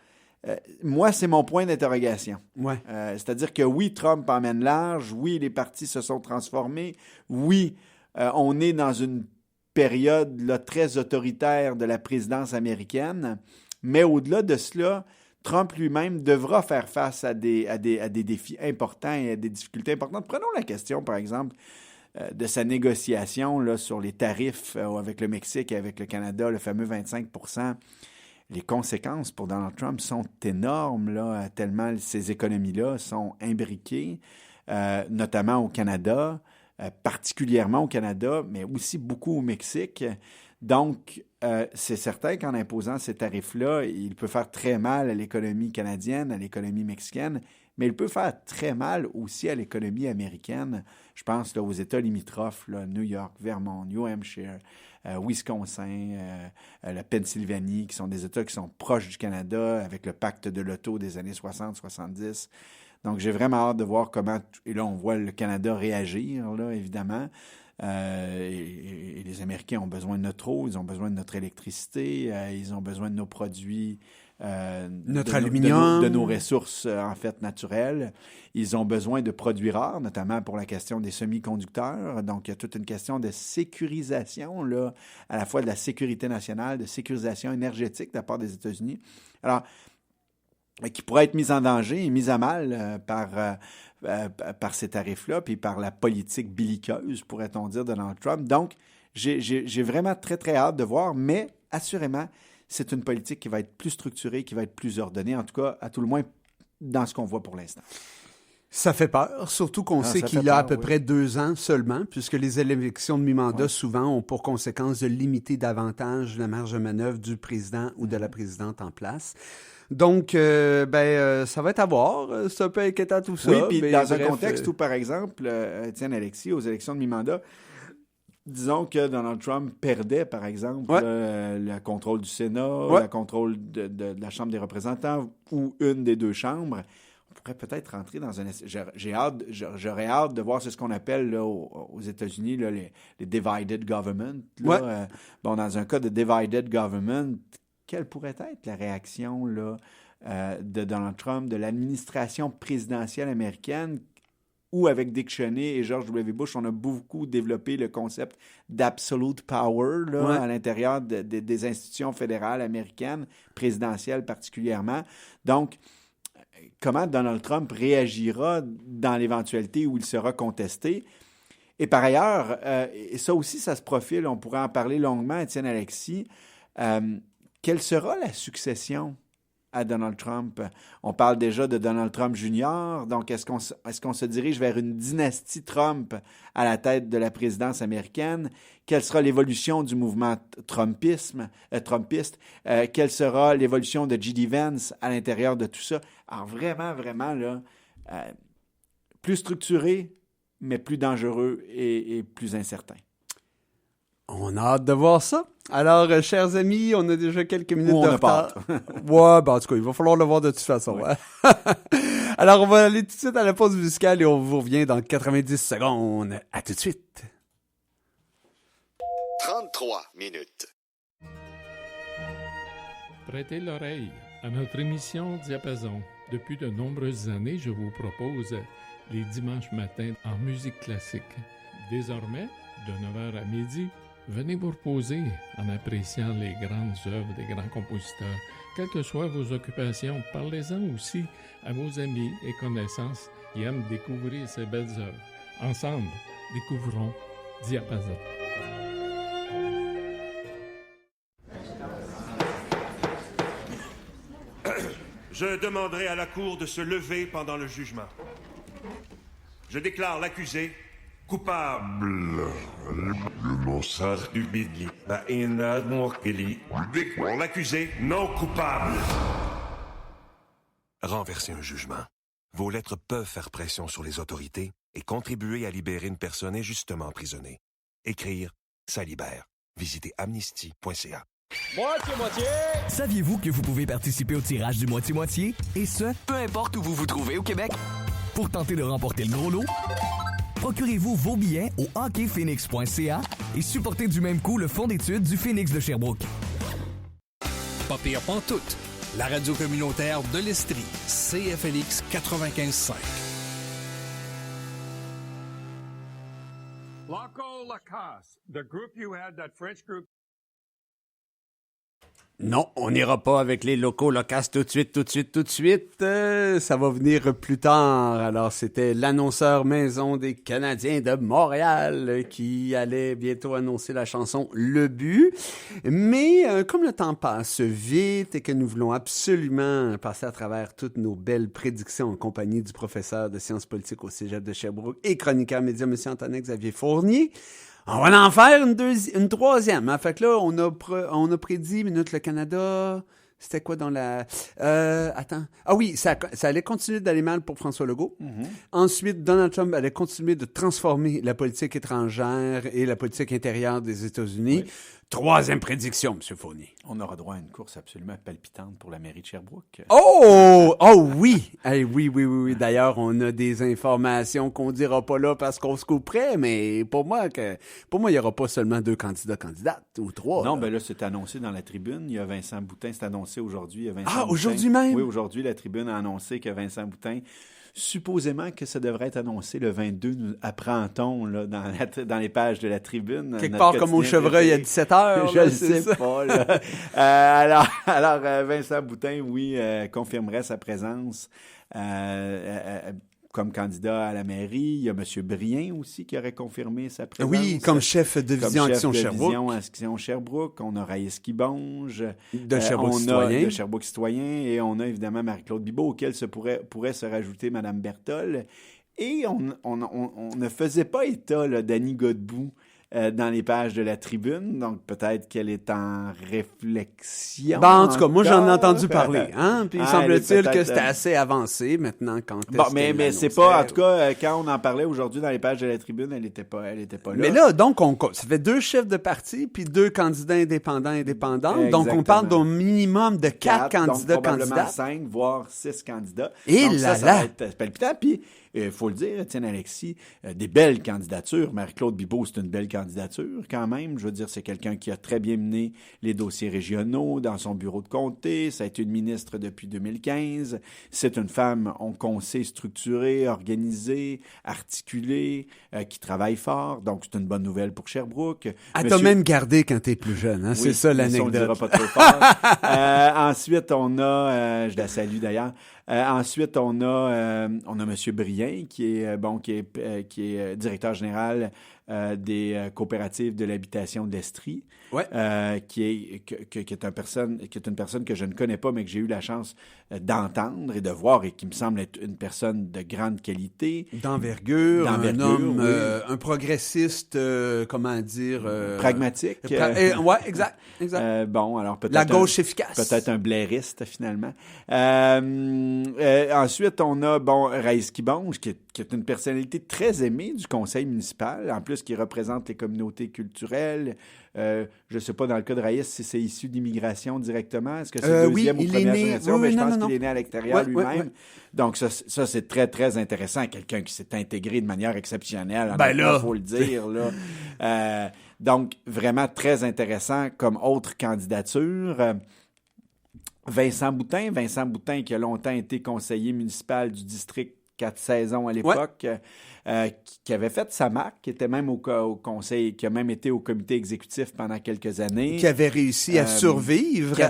moi, c'est mon point d'interrogation. Ouais. C'est-à-dire que oui, Trump emmène large, oui, les partis se sont transformés, oui, on est dans une période là, très autoritaire de la présidence américaine, mais au-delà de cela, Trump lui-même devra faire face à des défis importants et à des difficultés importantes. Prenons la question, par exemple, de sa négociation là, sur les tarifs avec le Mexique et avec le Canada, le fameux 25%. Les conséquences pour Donald Trump sont énormes, là, tellement ces économies-là sont imbriquées, notamment au Canada, particulièrement au Canada, mais aussi beaucoup au Mexique. Donc, c'est certain qu'en imposant ces tarifs-là, il peut faire très mal à l'économie canadienne, à l'économie mexicaine, mais il peut faire très mal aussi à l'économie américaine. Je pense là, aux États limitrophes, là, New York, Vermont, New Hampshire, Wisconsin, la Pennsylvanie, qui sont des États qui sont proches du Canada avec le pacte de l'auto des années 60-70. Donc, j'ai vraiment hâte de voir comment... Et là, on voit le Canada réagir, là, évidemment. Et les Américains ont besoin de notre eau, ils ont besoin de notre électricité, ils ont besoin de nos produits, notre aluminium, de nos ressources en fait naturelles. Ils ont besoin de produits rares, notamment pour la question des semi-conducteurs. Donc, il y a toute une question de sécurisation, là, à la fois de la sécurité nationale, de sécurisation énergétique de la part des États-Unis. Alors, qui pourrait être mise en danger et mise à mal par ces tarifs-là, puis par la politique belliqueuse, pourrait-on dire, de Donald Trump. Donc, j'ai vraiment très, très hâte de voir, mais assurément, c'est une politique qui va être plus structurée, qui va être plus ordonnée, en tout cas, à tout le moins, dans ce qu'on voit pour l'instant. Ça fait peur, surtout qu'on sait qu'il a à peu près 2 ans seulement, puisque les élections de mi-mandat, souvent, ont pour conséquence de limiter davantage la marge de manœuvre du président ou de la présidente en place. Donc, ça va être à voir. C'est un peu inquiétant tout ça. Oui, puis dans un contexte où, par exemple, Étienne Alexis, aux élections de mi-mandat, disons que Donald Trump perdait, par exemple, le contrôle du Sénat, le contrôle de la Chambre des représentants ou une des 2 chambres, on pourrait peut-être rentrer dans un... J'aurais hâte de voir ce qu'on appelle là, aux États-Unis là, les divided government. Là, dans un cas de divided government, quelle pourrait être la réaction là, de Donald Trump, de l'administration présidentielle américaine, où avec Dick Cheney et George W. Bush, on a beaucoup développé le concept d'absolute power là, à l'intérieur des institutions fédérales américaines, présidentielles particulièrement. Donc, comment Donald Trump réagira dans l'éventualité où il sera contesté? Et par ailleurs, et ça aussi, ça se profile, on pourrait en parler longuement, Étienne Alexis, quelle sera la succession à Donald Trump? On parle déjà de Donald Trump Jr., donc est-ce qu'on se dirige vers une dynastie Trump à la tête de la présidence américaine? Quelle sera l'évolution du mouvement trumpiste? Quelle sera l'évolution de J.D. Vance à l'intérieur de tout ça? Alors vraiment, vraiment, là, plus structuré, mais plus dangereux et plus incertain. On a hâte de voir ça. Alors, chers amis, on a déjà quelques minutes de retard. En tout cas, il va falloir le voir de toute façon. Oui. Alors, on va aller tout de suite à la pause musicale et on vous revient dans 90 secondes. À tout de suite. 33 minutes. Prêtez l'oreille à notre émission Diapason. Depuis de nombreuses années, je vous propose les dimanches matins en musique classique. Désormais, de 9h à midi, venez vous reposer en appréciant les grandes œuvres des grands compositeurs. Quelles que soient vos occupations, parlez-en aussi à vos amis et connaissances qui aiment découvrir ces belles œuvres. Ensemble, découvrons Diapason. Je demanderai à la Cour de se lever pendant le jugement. Je déclare l'accusé coupable. L'accusé non coupable. Renverser un jugement. Vos lettres peuvent faire pression sur les autorités et contribuer à libérer une personne injustement emprisonnée. Écrire, ça libère. Visitez amnesty.ca. Moitié-moitié! Saviez-vous que vous pouvez participer au tirage du moitié-moitié? Et ce, peu importe où vous vous trouvez au Québec. Pour tenter de remporter le gros lot, procurez-vous vos billets au hockeyphoenix.ca et supportez du même coup le fonds d'études du Phoenix de Sherbrooke. Pas pire pantoute, la radio communautaire de l'Estrie, CFLX 95.5. Loco Lacoste, the group you had, that French group. Non, on n'ira pas avec les locaux locasses tout de suite. Ça va venir plus tard. Alors, c'était l'annonceur maison des Canadiens de Montréal qui allait bientôt annoncer la chanson Le But. Mais comme le temps passe vite et que nous voulons absolument passer à travers toutes nos belles prédictions en compagnie du professeur de sciences politiques au Cégep de Sherbrooke et chroniqueur média, M. Antonin-Xavier Fournier, on va en faire une troisième. Hein? Fait que là, on a prédit Minute le Canada. C'était quoi dans la... attends. Ah oui, ça allait continuer d'aller mal pour François Legault. Mm-hmm. Ensuite, Donald Trump allait continuer de transformer la politique étrangère et la politique intérieure des États-Unis. Oui. Troisième prédiction, M. Fournier. On aura droit à une course absolument palpitante pour la mairie de Sherbrooke. Oh! Oh oui! Hey, oui. D'ailleurs, on a des informations qu'on dira pas là parce qu'on se couperait, mais pour moi, il n'y aura pas seulement 2 candidates ou 3. Non, là, c'est annoncé dans la tribune. Il y a Vincent Boutin, c'est annoncé aujourd'hui. Aujourd'hui même? Oui, aujourd'hui, la tribune a annoncé que Vincent Boutin, supposément que ça devrait être annoncé le 22, nous apprend-on là, dans les pages de la tribune. Quelque part comme au Chevreuil à 17h. Je ne sais pas. Là. Alors, Vincent Boutin, oui, confirmerait sa présence comme candidat à la mairie. Il y a M. Brien aussi qui aurait confirmé sa présence. Oui, comme chef de Vision Action Sherbrooke. On a Raïs Kibonge. De Sherbrooke Citoyen. De Sherbrooke Citoyen. Et on a évidemment Marie-Claude Bibeau, auquel pourrait se rajouter Mme Berthold. Et on ne faisait pas état d'Annie Godbout dans les pages de la tribune, donc peut-être qu'elle est en réflexion. En tout cas, moi, j'en ai entendu parler. Hein? Puis il semble-t-il que c'était assez avancé maintenant quand mais c'est pas, en tout cas, quand on en parlait aujourd'hui dans les pages de la tribune, elle était pas là. Mais là, donc, ça fait 2 chefs de parti puis 2 candidats indépendantes. Exactement. Donc, on parle d'un minimum de 4 candidats, donc probablement 5, voire 6 candidats. Et donc, là, ça va être palpitant. Puis, il faut le dire, Étienne Alexis, des belles candidatures. Marie-Claude Bibeau, c'est une belle candidature quand même. Je veux dire, c'est quelqu'un qui a très bien mené les dossiers régionaux dans son bureau de comté. Ça a été une ministre depuis 2015. C'est une femme, qu'on sait, structurée, organisée, articulée, qui travaille fort. Donc, c'est une bonne nouvelle pour Sherbrooke. Elle t'a même gardé quand t'es plus jeune. Hein? Oui, c'est ça l'anecdote. On ne dira pas trop fort. Ensuite, on a, je la salue d'ailleurs, ensuite, on a M. Brien, qui est directeur général des coopératives de l'habitation d'Estrie, qui est une personne que je ne connais pas, mais que j'ai eu la chance d'entendre et de voir et qui me semble être une personne de grande qualité. D'envergure, un homme, un progressiste, pragmatique. Oui, exact. Alors peut-être la gauche efficace. Peut-être un blairiste, finalement. Ensuite, on a, Raïs Kibonge, qui est une personnalité très aimée du conseil municipal, en plus qui représente les communautés culturelles. Je ne sais pas, dans le cas de Raïs, si c'est issu d'immigration directement. Est-ce que c'est deuxième ou première génération? Mais je pense qu'il est né à l'extérieur lui-même. Donc, ça, c'est très, très intéressant. Quelqu'un qui s'est intégré de manière exceptionnelle. Il faut le dire. Donc, vraiment très intéressant comme autre candidature. Vincent Boutin qui a longtemps été conseiller municipal du district 4 saisons à l'époque, qui avait fait sa marque, qui était même au conseil, qui a même été au comité exécutif pendant quelques années. Qui avait réussi à survivre.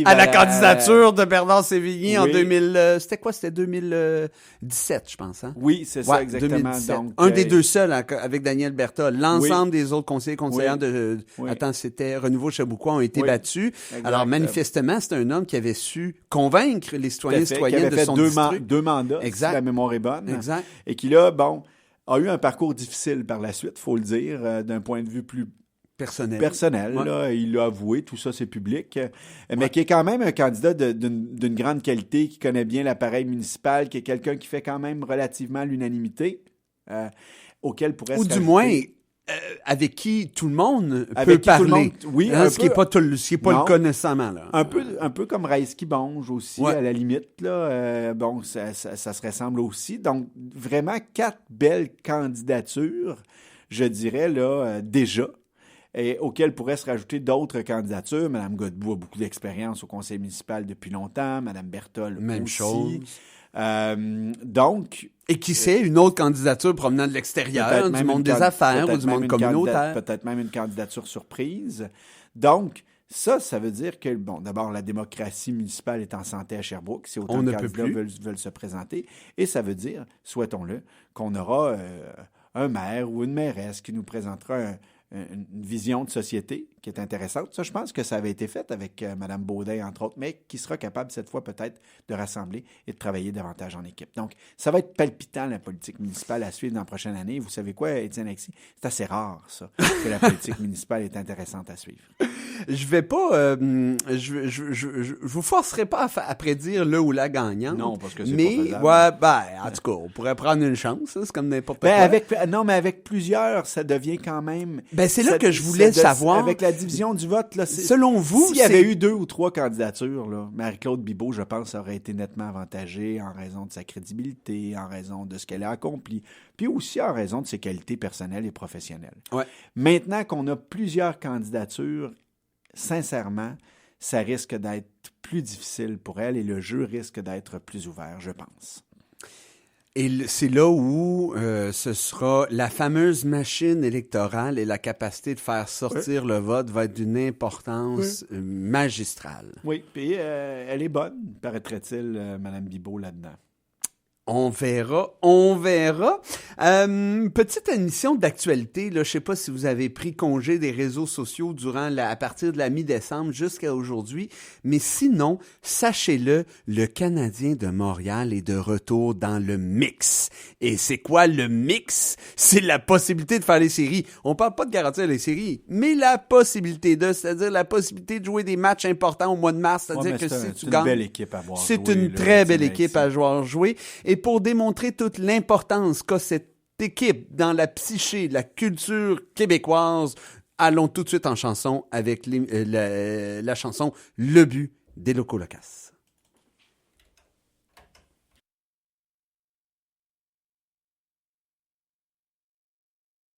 À la candidature de Bernard Sévigny en 2000... c'était quoi? C'était 2017, je pense. Hein? Oui, c'est ça, exactement. Donc, un des 2 seuls avec Daniel Berthold. L'ensemble des autres conseillers de... Attends, c'était Renouveau Chabouquois ont été battus. Exact. Alors, manifestement, c'est un homme qui avait su convaincre les citoyens et citoyennes de son district. 2 mandats, si la mémoire est bonne. Exact. Et qui, là, a eu un parcours difficile par la suite, il faut le dire, d'un point de vue plus personnel. Là, il l'a avoué, tout ça, c'est public. Mais qui est quand même un candidat d'une grande qualité, qui connaît bien l'appareil municipal, qui est quelqu'un qui fait quand même relativement l'unanimité, auquel pourrait se rajouter... du moins... avec qui tout le monde peut parler. Ce qui n'est pas le cas nécessairement. Là. Un peu comme Raïs Kibonge aussi, à la limite. Là, ça se ressemble aussi. Donc, vraiment 4 belles candidatures, je dirais, là, déjà, et auxquelles pourraient se rajouter d'autres candidatures. Mme Godbout a beaucoup d'expérience au conseil municipal depuis longtemps. Mme Berthold même aussi. Chose. Donc... Et qui sait, une autre candidature provenant de l'extérieur, du monde des affaires ou du monde communautaire. Peut-être même une candidature surprise. Donc, ça veut dire que, d'abord, la démocratie municipale est en santé à Sherbrooke, si autant de candidats veulent se présenter. Et ça veut dire, souhaitons-le, qu'on aura un maire ou une mairesse qui nous présentera une vision de société qui est intéressante. Ça, je pense que ça avait été fait avec Mme Baudin, entre autres, mais qui sera capable cette fois peut-être de rassembler et de travailler davantage en équipe. Donc, ça va être palpitant, la politique municipale à suivre dans la prochaine année. Vous savez quoi, Étienne Alexis? C'est assez rare, ça, que la politique municipale est intéressante à suivre. Je vais pas... je vous forcerai pas à prédire le ou la gagnante. Non, parce que c'est mais, pas faisable. En tout cas, on pourrait prendre une chance. Hein, c'est comme n'importe quoi. Mais avec plusieurs, ça devient quand même... c'est là que je voulais savoir. Avec la division du vote, là, selon vous, s'il y avait eu 2 ou 3 candidatures, là, Marie-Claude Bibeau, je pense, aurait été nettement avantagée en raison de sa crédibilité, en raison de ce qu'elle a accompli, puis aussi en raison de ses qualités personnelles et professionnelles. Ouais. Maintenant qu'on a plusieurs candidatures, sincèrement, ça risque d'être plus difficile pour elle et le jeu risque d'être plus ouvert, je pense. Et c'est là où ce sera la fameuse machine électorale et la capacité de faire sortir le vote va être d'une importance magistrale. Oui, puis elle est bonne, paraîtrait-il, Mme Bibeau, là-dedans. On verra. Petite émission d'actualité, là, je sais pas si vous avez pris congé des réseaux sociaux à partir de la mi-décembre jusqu'à aujourd'hui, mais sinon, sachez-le, le Canadien de Montréal est de retour dans le mix. Et c'est quoi le mix? C'est la possibilité de faire les séries. On parle pas de garantir les séries, mais la possibilité c'est-à-dire la possibilité de jouer des matchs importants au mois de mars, c'est-à-dire que si tu gagnes... C'est une belle équipe à voir jouer. C'est une très belle équipe à voir jouer. Et pour démontrer toute l'importance qu'a cette équipe dans la psyché, la culture québécoise, allons tout de suite en chanson avec la chanson « Le but » des Locaux Locass.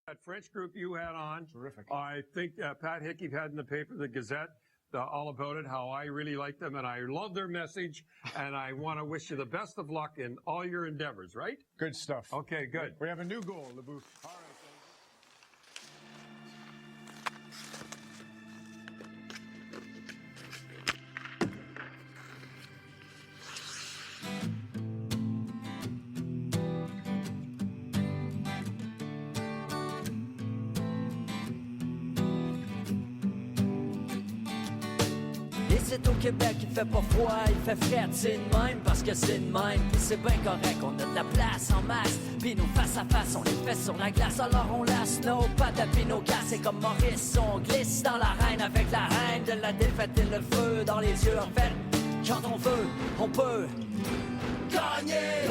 That French group you had on, terrific. I think Pat Hickey had in the paper, the Gazette, all about it, how I really like them, and I love their message, and I want to wish you the best of luck in all your endeavors, right? Good stuff. Okay, good. We have a new goal, LeBouf. All right. C'est au Québec, il fait pas froid, il fait frais, c'est de même parce que c'est de même, pis c'est bien correct, on a de la place en masse, pis nous face à face, on les fait sur la glace, alors on lasse nos pattes pis nos casses, et comme Maurice, on glisse dans l'arène avec la reine de la défaite et le feu dans les yeux, en fait, quand on veut, on peut gagner.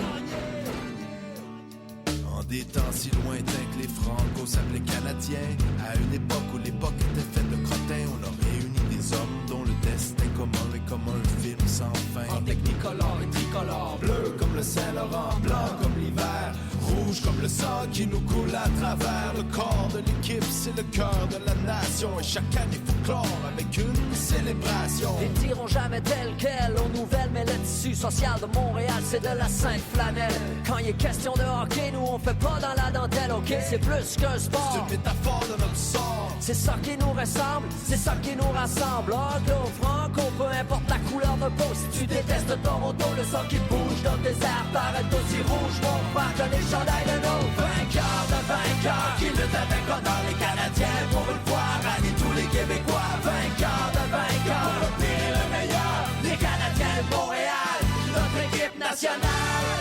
En des temps si lointains que les Franco savent les Canadiens, à une époque où l'époque était faite de crottins, on a réuni des hommes dont le destin commun est comme un film sans fin. En technicolore et tricolore, bleu comme le Saint-Laurent, blanc comme l'hiver, rouge comme le sang qui nous coule à travers. Le corps de l'équipe, c'est le cœur de la nation, et chaque année faut clore avec une célébration. Ils diront jamais tel quel aux nouvelles, mais le tissu social de Montréal, c'est de la sainte flanelle. Quand il est question de hockey, nous on fait pas dans la dentelle, ok? C'est plus qu'un sport. C'est une métaphore de notre sort. C'est ça qui nous ressemble, c'est ça qui nous rassemble. Anglo, franco, peu importe la couleur de peau. Si tu détestes Toronto, le sang qui bouge dans tes airs paraît aussi rouge. Mon frère, que les chandails de nos vainqueurs qui luttent avec honneur. Les Canadiens pour une fois rallient tous les Québécois. Vainqueurs pour le pire et le meilleur. Les Canadiens de Montréal, notre équipe nationale.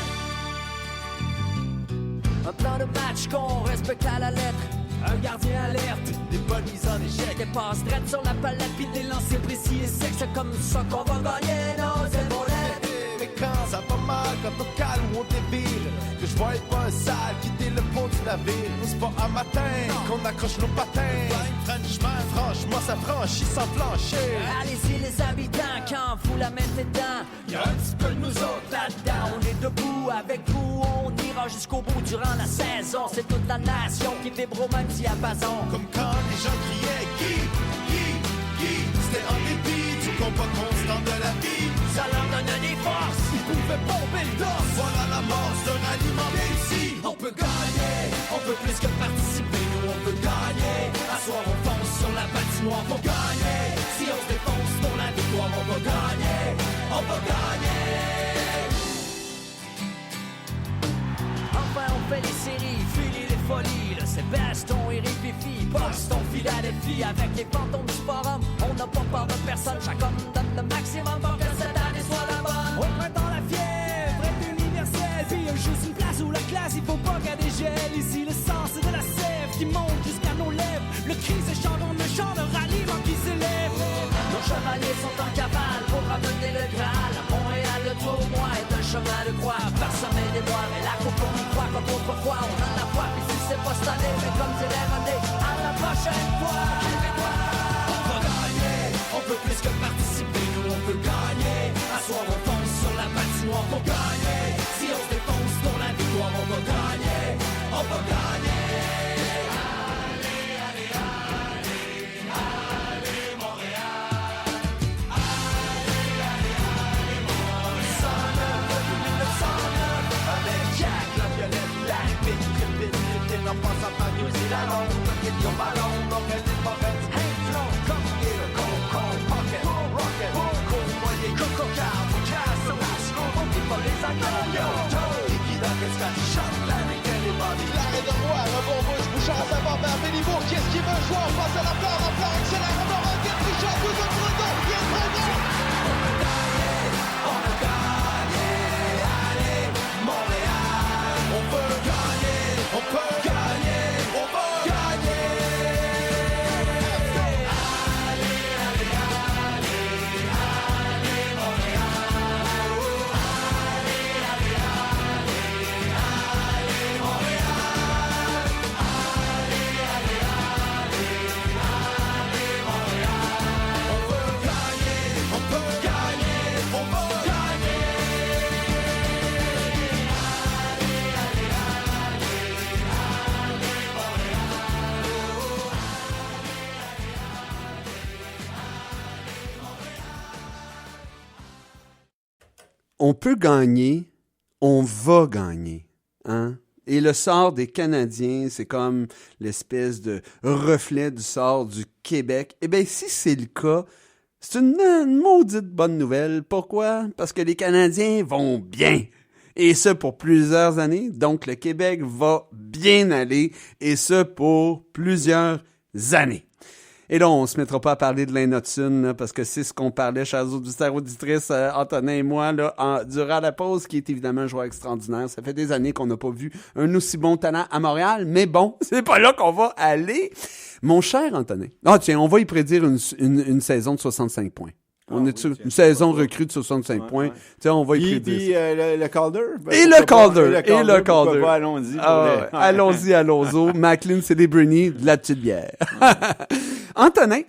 Un plan de match qu'on respecte à la lettre. Un gardien alerte, des bonnes mises en échec. Des passes drettes sur la palette, puis des lancers précis et secs. C'est comme ça qu'on va gagner nos épaulettes. Mais quand ça va mal, quand on cale ou on débile, que je vois pas un sale quitter le pont du navire. C'est pas un matin qu'on accroche nos patins. Franchement, ça franchit sans flancher. Allez-y les habitants, quand vous la mettez dedans, y'a un petit peu de nous autres là-dedans. On est debout avec vous, on ira jusqu'au bout durant la saison. C'est toute la nation qui vibre au même diapason. Comme quand les gens criaient Guy, c'était en dépit du combat constant de la vie. Ça leur donne des forces, ils pouvaient bomber le dos. Voilà la mort d'un ralliement réussi. On peut gagner, on peut plus que participer. Nous on peut gagner, à soir on fonce sur la patinoire. Faut gagner, si on se défonce pour la victoire. On va gagner, on va gagner. Enfin on fait les séries, filer les folie. Là, c'est Beston, Eric Fifi, Boston, Philadelphie. Avec les fantômes du forum, on n'a pas peur de personne. Chaque homme donne le maximum pour que cette année soit la bonne. Au printemps, la fièvre est universelle. Puis il y a juste une place où la classe, il faut pas qu'elle dégèle. Ici, le sang, c'est de la sève qui monte jusqu'à nos lèvres. Le cri s'échante dans le chant, le ralliement qui s'élève. Nos chevaliers sont en cavale pour ramener le Graal. À Montréal, le tournoi est un chemin de croix. Parsemé des bois, mais la coupe on y croit comme autrefois. On en a foi, puis si c'est pas cette année, mais comme dirait René, à la prochaine fois. On va gagner, on peut plus que participer, nous on peut gagner. À soir on fonce sur la patinoire pour gagner. Si on se défonce pour la victoire, on va gagner, on va gagner. En passant par New Zealand, on ballon, donc elle est forêt. Hey, flow, comme il est con, pocket, rocket, moyen, coco, car, casse, on dit pas les accords, yo, Tiki, Doc, Scotty, Shot, Larry, Kelly, Bobby. L'arrêt de roi, un bon bouche, Bouchard à savoir vers Béliveau. Qui est-ce qui veut jouer? On passe à la part, accélère, on aura un Guerre Bouchard, tout de Trudeau, il est très bon. On a gagné, allez, Montréal, on peut gagner, on peut gagner. On peut gagner, on va gagner. Hein? Et le sort des Canadiens, c'est comme l'espèce de reflet du sort du Québec. Eh bien, si c'est le cas, c'est une maudite bonne nouvelle. Pourquoi? Parce que les Canadiens vont bien. Et ce, pour plusieurs années. Donc, le Québec va bien aller. Et ce, pour plusieurs années. Et là, on ne se mettra pas à parler de Lane Hudson, là, parce que c'est ce qu'on parlait, chers auditeurs, auditrices, Antonin et moi, là, durant la pause, qui est évidemment un joueur extraordinaire. Ça fait des années qu'on n'a pas vu un aussi bon talent à Montréal, mais bon, c'est pas là qu'on va aller. Mon cher Antonin, tiens, on va y prédire une saison de 65 points. On est sur une saison recrue de 65 points. Ouais. Tiens, on va y prédire. Le Calder. Et le Calder. Allons-y. Allons-y. Macklin Celebrini, de la petite bière. Antonin,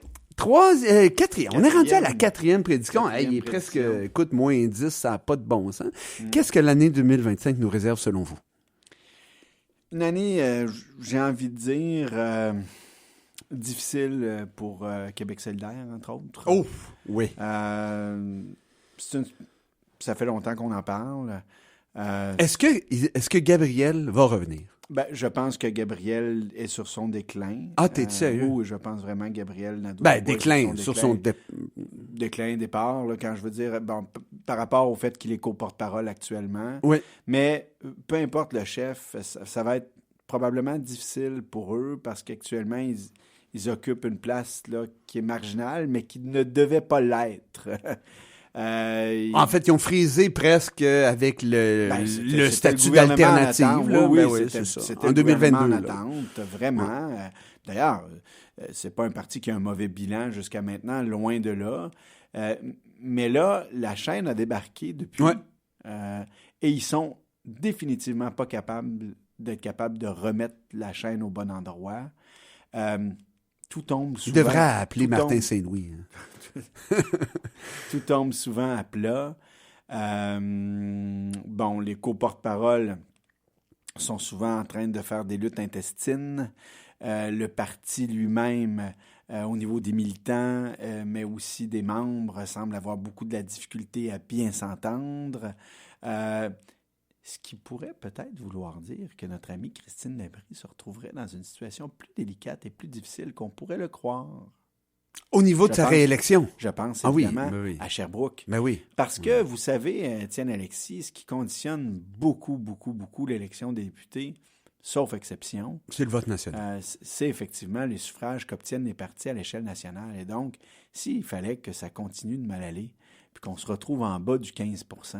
quatrième. On est rendu à la quatrième prédiction. Il est presque, écoute, moins 10, ça n'a pas de bon sens. Qu'est-ce que l'année 2025 nous réserve selon vous? Une année, j'ai envie de dire, difficile pour Québec solidaire, entre autres. Oh, oui. Ça fait longtemps qu'on en parle. Est-ce que Gabriel va revenir? Ben, je pense que Gabriel est sur son déclin. Ah, t'es sérieux? Oui, je pense vraiment que Gabriel Nadeau... déclin, sur son déclin, départ, là, quand je veux dire, par rapport au fait qu'il est co-porte-parole actuellement. Oui. Mais peu importe le chef, ça va être probablement difficile pour eux parce qu'actuellement, ils occupent une place là, qui est marginale, mais qui ne devait pas l'être. En fait, ils ont frisé presque avec le statut d'alternative. C'était en 2022. En attente, vraiment. Ouais. D'ailleurs, c'est pas un parti qui a un mauvais bilan jusqu'à maintenant, loin de là. Mais là, la chaîne a débarqué depuis. Ouais. Et ils sont définitivement pas capables de remettre la chaîne au bon endroit. Tout tombe souvent... Il devrait appeler Martin Saint-Louis. Tout tombe souvent à plat. Les co-porte-paroles sont souvent en train de faire des luttes intestines. Le parti lui-même, au niveau des militants, mais aussi des membres, semble avoir beaucoup de la difficulté à bien s'entendre. Ce qui pourrait peut-être vouloir dire que notre amie Christine Labrie se retrouverait dans une situation plus délicate et plus difficile qu'on pourrait le croire. Au niveau de sa réélection? Je pense, évidemment, à Sherbrooke. Ben oui. Parce que, vous savez, Étienne Alexis, ce qui conditionne beaucoup, beaucoup, beaucoup l'élection des députés, sauf exception. C'est le vote national. C'est effectivement les suffrages qu'obtiennent les partis à l'échelle nationale. Et donc, s'il fallait que ça continue de mal aller, puis qu'on se retrouve en bas du 15 %,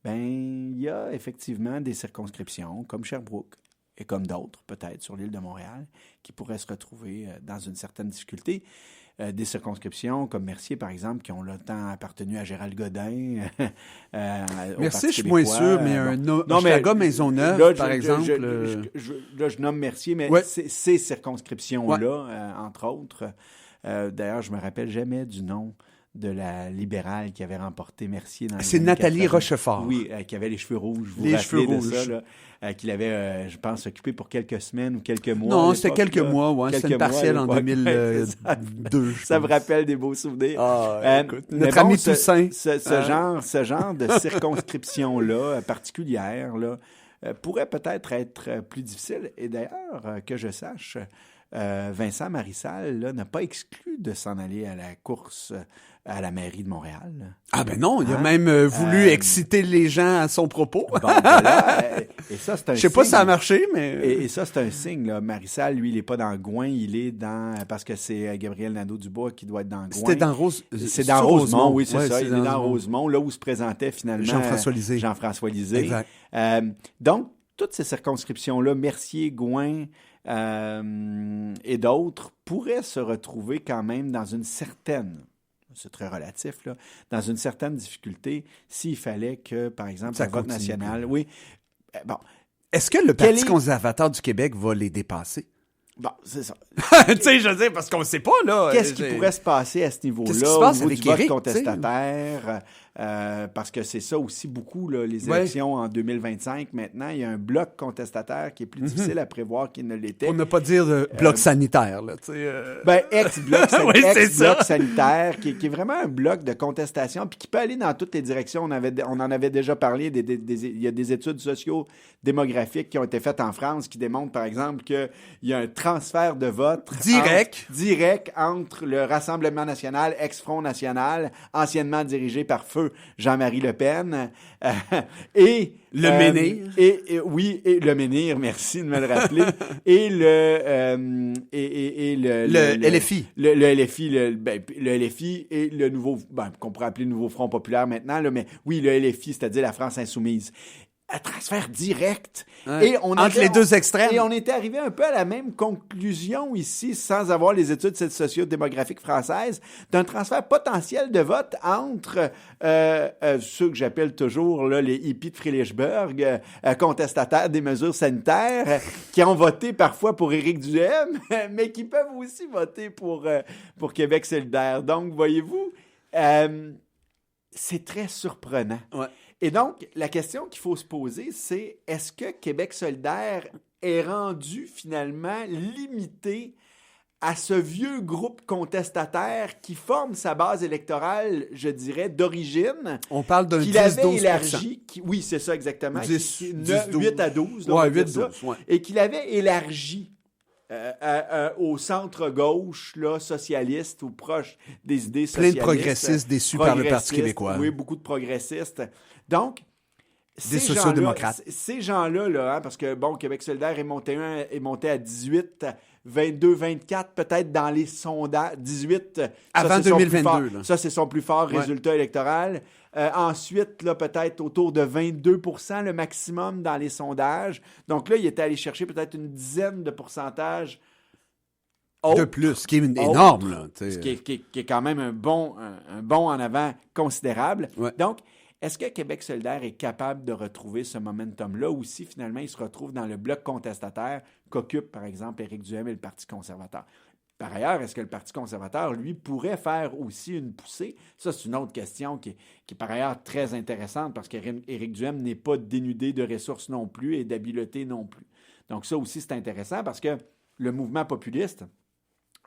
bien, il y a effectivement des circonscriptions, comme Sherbrooke, et comme d'autres, peut-être, sur l'île de Montréal, qui pourraient se retrouver dans une certaine difficulté. Des circonscriptions comme Mercier, par exemple, qui ont longtemps appartenu à Gérald Godin. Mercier, je suis moins sûr, mais Hochelaga, Maisonneuve, là, par exemple. Là, je nomme Mercier, mais ces circonscriptions-là, entre autres. D'ailleurs, je me rappelle jamais du nom de la libérale qui avait remporté Mercier dans les C'est années Nathalie 80. Rochefort. Oui, qui avait les cheveux rouges. Vous les vous cheveux rappelez rouges. de ça, là, qu'il avait, je pense, occupé pour quelques semaines ou quelques mois. Non, c'était quelques mois, ouais. C'était une partielle en 2002. Ça me rappelle des beaux souvenirs. Écoute, notre ami Toussaint. Ce genre de circonscription-là, particulière, là, pourrait peut-être être plus difficile. Et d'ailleurs, que je sache, Vincent Marissal là, n'a pas exclu de s'en aller à la course à la mairie de Montréal. Ah ben non, il a même voulu exciter les gens à son propos. Bon, voilà, et ça, c'est un signe. Je sais pas si ça a marché, mais... Et ça, c'est un signe. Là. Marissal, lui, il n'est pas dans Gouin, il est dans... Parce que c'est Gabriel Nadeau-Dubois qui doit être dans Gouin. C'était dans C'est dans Rosemont, oui, c'est ça. C'est il est dans Rosemont, là où se présentait finalement... Jean-François Lisée. Jean-François Lisée. Exact. Donc, toutes ces circonscriptions-là, Mercier, Gouin... et d'autres pourraient se retrouver quand même dans une certaine, c'est très relatif, là, dans une certaine difficulté s'il fallait que, par exemple, ça le vote national... Oui. Bon. Est-ce que le Parti conservateur du Québec va les dépasser? Bon, c'est ça. Tu sais, je veux dire, parce qu'on ne sait pas, là. Qu'est-ce qui pourrait se passer à ce niveau-là? Qu'est-ce qui se passe au niveau avec du vote Éric, contestataire? Parce que c'est ça aussi beaucoup, là, les élections en 2025. Maintenant, il y a un bloc contestataire qui est plus difficile à prévoir qu'il ne l'était. Pour ne pas dire bloc sanitaire, là, tu sais. Ben, ex-bloc oui, sanitaire, qui est vraiment un bloc de contestation, puis qui peut aller dans toutes les directions. On en avait déjà parlé. Il y a des études socio-démographiques qui ont été faites en France qui démontrent, par exemple, qu'il y a un transfert de vote direct entre le Rassemblement national, ex-Front national, anciennement dirigé par feu Jean-Marie Le Pen, et le Menhir. Oui, et le Menhir, merci de me le rappeler, et le LFI. Le LFI et le nouveau, qu'on pourrait appeler le nouveau Front populaire maintenant, là, mais oui, le LFI, c'est-à-dire la France insoumise. Un transfert direct. Ouais. Entre les deux extrêmes. Et on était arrivé un peu à la même conclusion ici, sans avoir les études socio-démographiques françaises, d'un transfert potentiel de vote entre ceux que j'appelle toujours là, les hippies de Friedrichsburg, contestataires des mesures sanitaires, qui ont voté parfois pour Éric Duhaime, mais qui peuvent aussi voter pour Québec solidaire. Donc, voyez-vous, c'est très surprenant. Ouais. Et donc, la question qu'il faut se poser, c'est est-ce que Québec solidaire est rendu finalement limité à ce vieux groupe contestataire qui forme sa base électorale, je dirais, d'origine? On parle d'un 10-12%. Qu'il avait élargi, oui, c'est ça exactement. 8 à 12. Là, 8-12, ouais. Et qu'il avait élargi au centre-gauche, là, socialiste ou proche des idées socialistes. Plein de progressistes déçus par le Parti québécois. Oui, beaucoup de progressistes. Donc, des sociodémocrates. Ces gens-là, là, parce que, bon, Québec solidaire est monté à 18, 22, 24, peut-être dans les sondages. 18. Avant 2022. Ça, c'est son plus fort résultat électoral. Ensuite, là, peut-être autour de 22% le maximum dans les sondages. Donc là, il était allé chercher peut-être une dizaine de pourcentages de plus, ce qui est énorme. Là, ce qui est quand même un bond en avant considérable. Ouais. Donc, est-ce que Québec solidaire est capable de retrouver ce momentum-là ou si finalement il se retrouve dans le bloc contestataire qu'occupe, par exemple, Éric Duhaime et le Parti conservateur? Par ailleurs, est-ce que le Parti conservateur, lui, pourrait faire aussi une poussée? Ça, c'est une autre question qui est par ailleurs très intéressante parce qu'Éric Duhaime n'est pas dénudé de ressources non plus et d'habileté non plus. Donc ça aussi, c'est intéressant parce que le mouvement populiste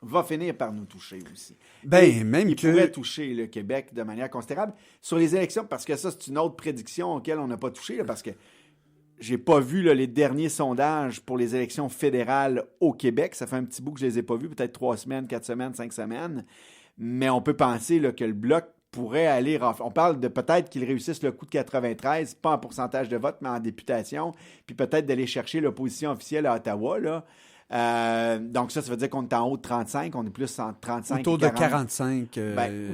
va finir par nous toucher aussi. Il pourrait toucher le Québec de manière considérable sur les élections, parce que ça, c'est une autre prédiction auquel on n'a pas touché, là, parce que j'ai pas vu là, les derniers sondages pour les élections fédérales au Québec. Ça fait un petit bout que je les ai pas vus, peut-être 3 semaines, 4 semaines, 5 semaines. Mais on peut penser là, que le Bloc pourrait aller... On parle de peut-être qu'ils réussissent le coup de 93, pas en pourcentage de vote, mais en députation, puis peut-être d'aller chercher l'opposition officielle à Ottawa, là. Donc ça veut dire qu'on est en haut de 35, on est plus en 35 autour et 40. de 45.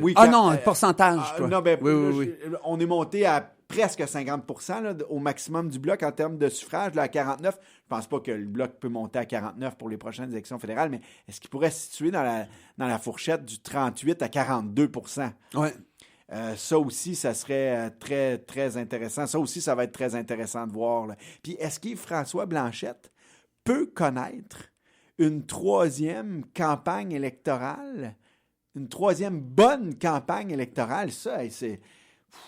Oui, non, pourcentage, toi. Non, ben, oui. On est monté à presque 50% là, au maximum du Bloc en termes de suffrage, là, à 49. Je pense pas que le Bloc peut monter à 49 pour les prochaines élections fédérales, mais est-ce qu'il pourrait se situer dans la fourchette du 38 à 42%? Oui. Ça aussi, ça serait très, très intéressant. Ça aussi, ça va être très intéressant de voir, là. Puis, est-ce qu'Yves-François Blanchet peut connaître une troisième campagne électorale, une troisième bonne campagne électorale? Ça, c'est...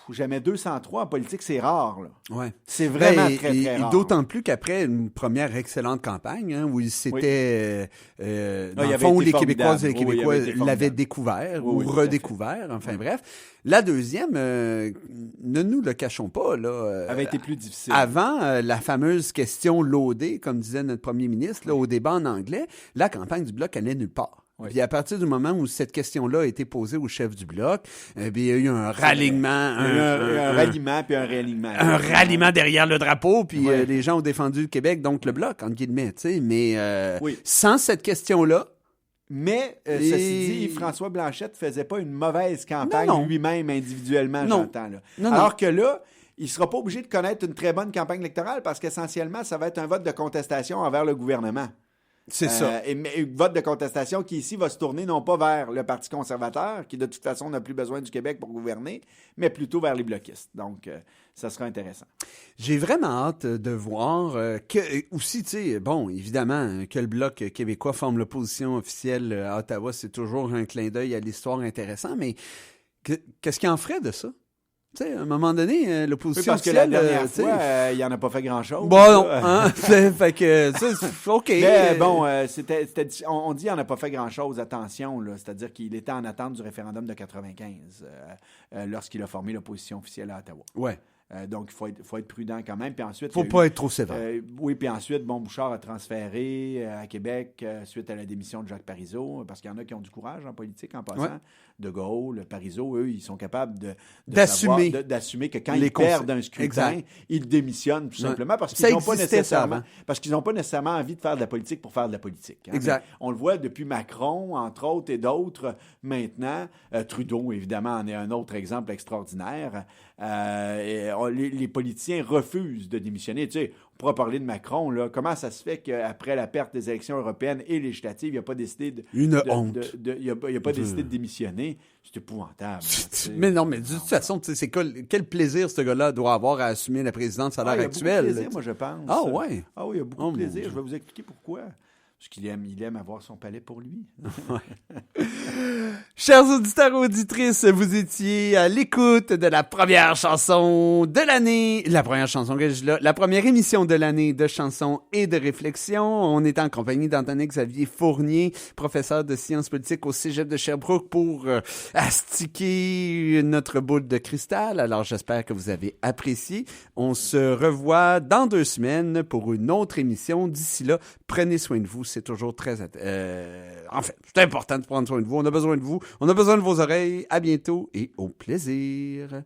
Jamais 203 en politique, c'est rare. Là. Ouais. C'est vraiment très rare. D'autant plus qu'après une première excellente campagne, où il s'était... dans le fond, où les Québécoises et les Québécois l'avaient découvert ou redécouvert. Enfin bref. La deuxième, ne nous le cachons pas, là, avait été plus difficile. Avant la fameuse question loadée, comme disait notre premier ministre, là, au débat en anglais, la campagne du Bloc allait nulle part. Oui. Puis à partir du moment où cette question-là a été posée au chef du Bloc, il y a eu un ralliement. Un ralliement puis un réalignement. Un ralliement derrière le drapeau, puis les gens ont défendu le Québec, donc le Bloc, entre guillemets, tu sais. Mais sans cette question-là... Mais, ceci dit, François Blanchet ne faisait pas une mauvaise campagne lui-même individuellement, j'entends. Là. Alors que là, il ne sera pas obligé de connaître une très bonne campagne électorale parce qu'essentiellement, ça va être un vote de contestation envers le gouvernement. C'est ça. Et un vote de contestation qui, ici, va se tourner non pas vers le Parti conservateur, qui, de toute façon, n'a plus besoin du Québec pour gouverner, mais plutôt vers les bloquistes. Donc, ça sera intéressant. J'ai vraiment hâte de voir que, aussi, tu sais, bon, évidemment, que le Bloc québécois forme l'opposition officielle à Ottawa, c'est toujours un clin d'œil à l'histoire intéressant, mais qu'est-ce qu'il en ferait de ça? Tu sais, à un moment donné, l'opposition parce officielle... que la dernière fois, il n'en a pas fait grand-chose. Bon, non, hein? Fait que, OK. Mais bon, on dit qu'il n'en a pas fait grand-chose, attention, là. C'est-à-dire qu'il était en attente du référendum de 95 lorsqu'il a formé l'opposition officielle à Ottawa. Ouais. Donc, il faut être prudent quand même. Puis ensuite, faut pas être trop sévère. Oui, puis ensuite, Bouchard a transféré à Québec suite à la démission de Jacques Parizeau, parce qu'il y en a qui ont du courage en politique en passant. Ouais. De Gaulle, Parizeau, eux, ils sont capables d'assumer que quand ils perdent un scrutin, ils démissionnent tout simplement parce qu'ils n'ont pas nécessairement envie de faire de la politique pour faire de la politique. Hein. Exact. On le voit depuis Macron, entre autres, et d'autres maintenant. Trudeau, évidemment, en est un autre exemple extraordinaire. Les politiciens refusent de démissionner. Tu sais, on pourra parler de Macron. Là. Comment ça se fait qu'après la perte des élections européennes et législatives, il n'a pas décidé de démissionner? C'est épouvantable. Mais non, mais de toute façon, c'est quel plaisir ce gars-là doit avoir à assumer la présidence à l'heure actuelle? Il a beaucoup de plaisir, moi, je pense. Ah ouais? Ah oui, il a beaucoup de plaisir. Je vais vous expliquer pourquoi. Parce qu'il aime avoir son palais pour lui. Chers auditeurs et auditrices, vous étiez à l'écoute de la première chanson de l'année. La première chanson que j'ai là. La première émission de l'année de chansons et de réflexion. On est en compagnie d'Antonin-Xavier Fournier, professeur de sciences politiques au Cégep de Sherbrooke pour astiquer notre boule de cristal. Alors, j'espère que vous avez apprécié. On se revoit dans 2 semaines pour une autre émission. D'ici là, prenez soin de vous. C'est toujours très... c'est important de prendre soin de vous. On a besoin de vous. On a besoin de vos oreilles. À bientôt et au plaisir.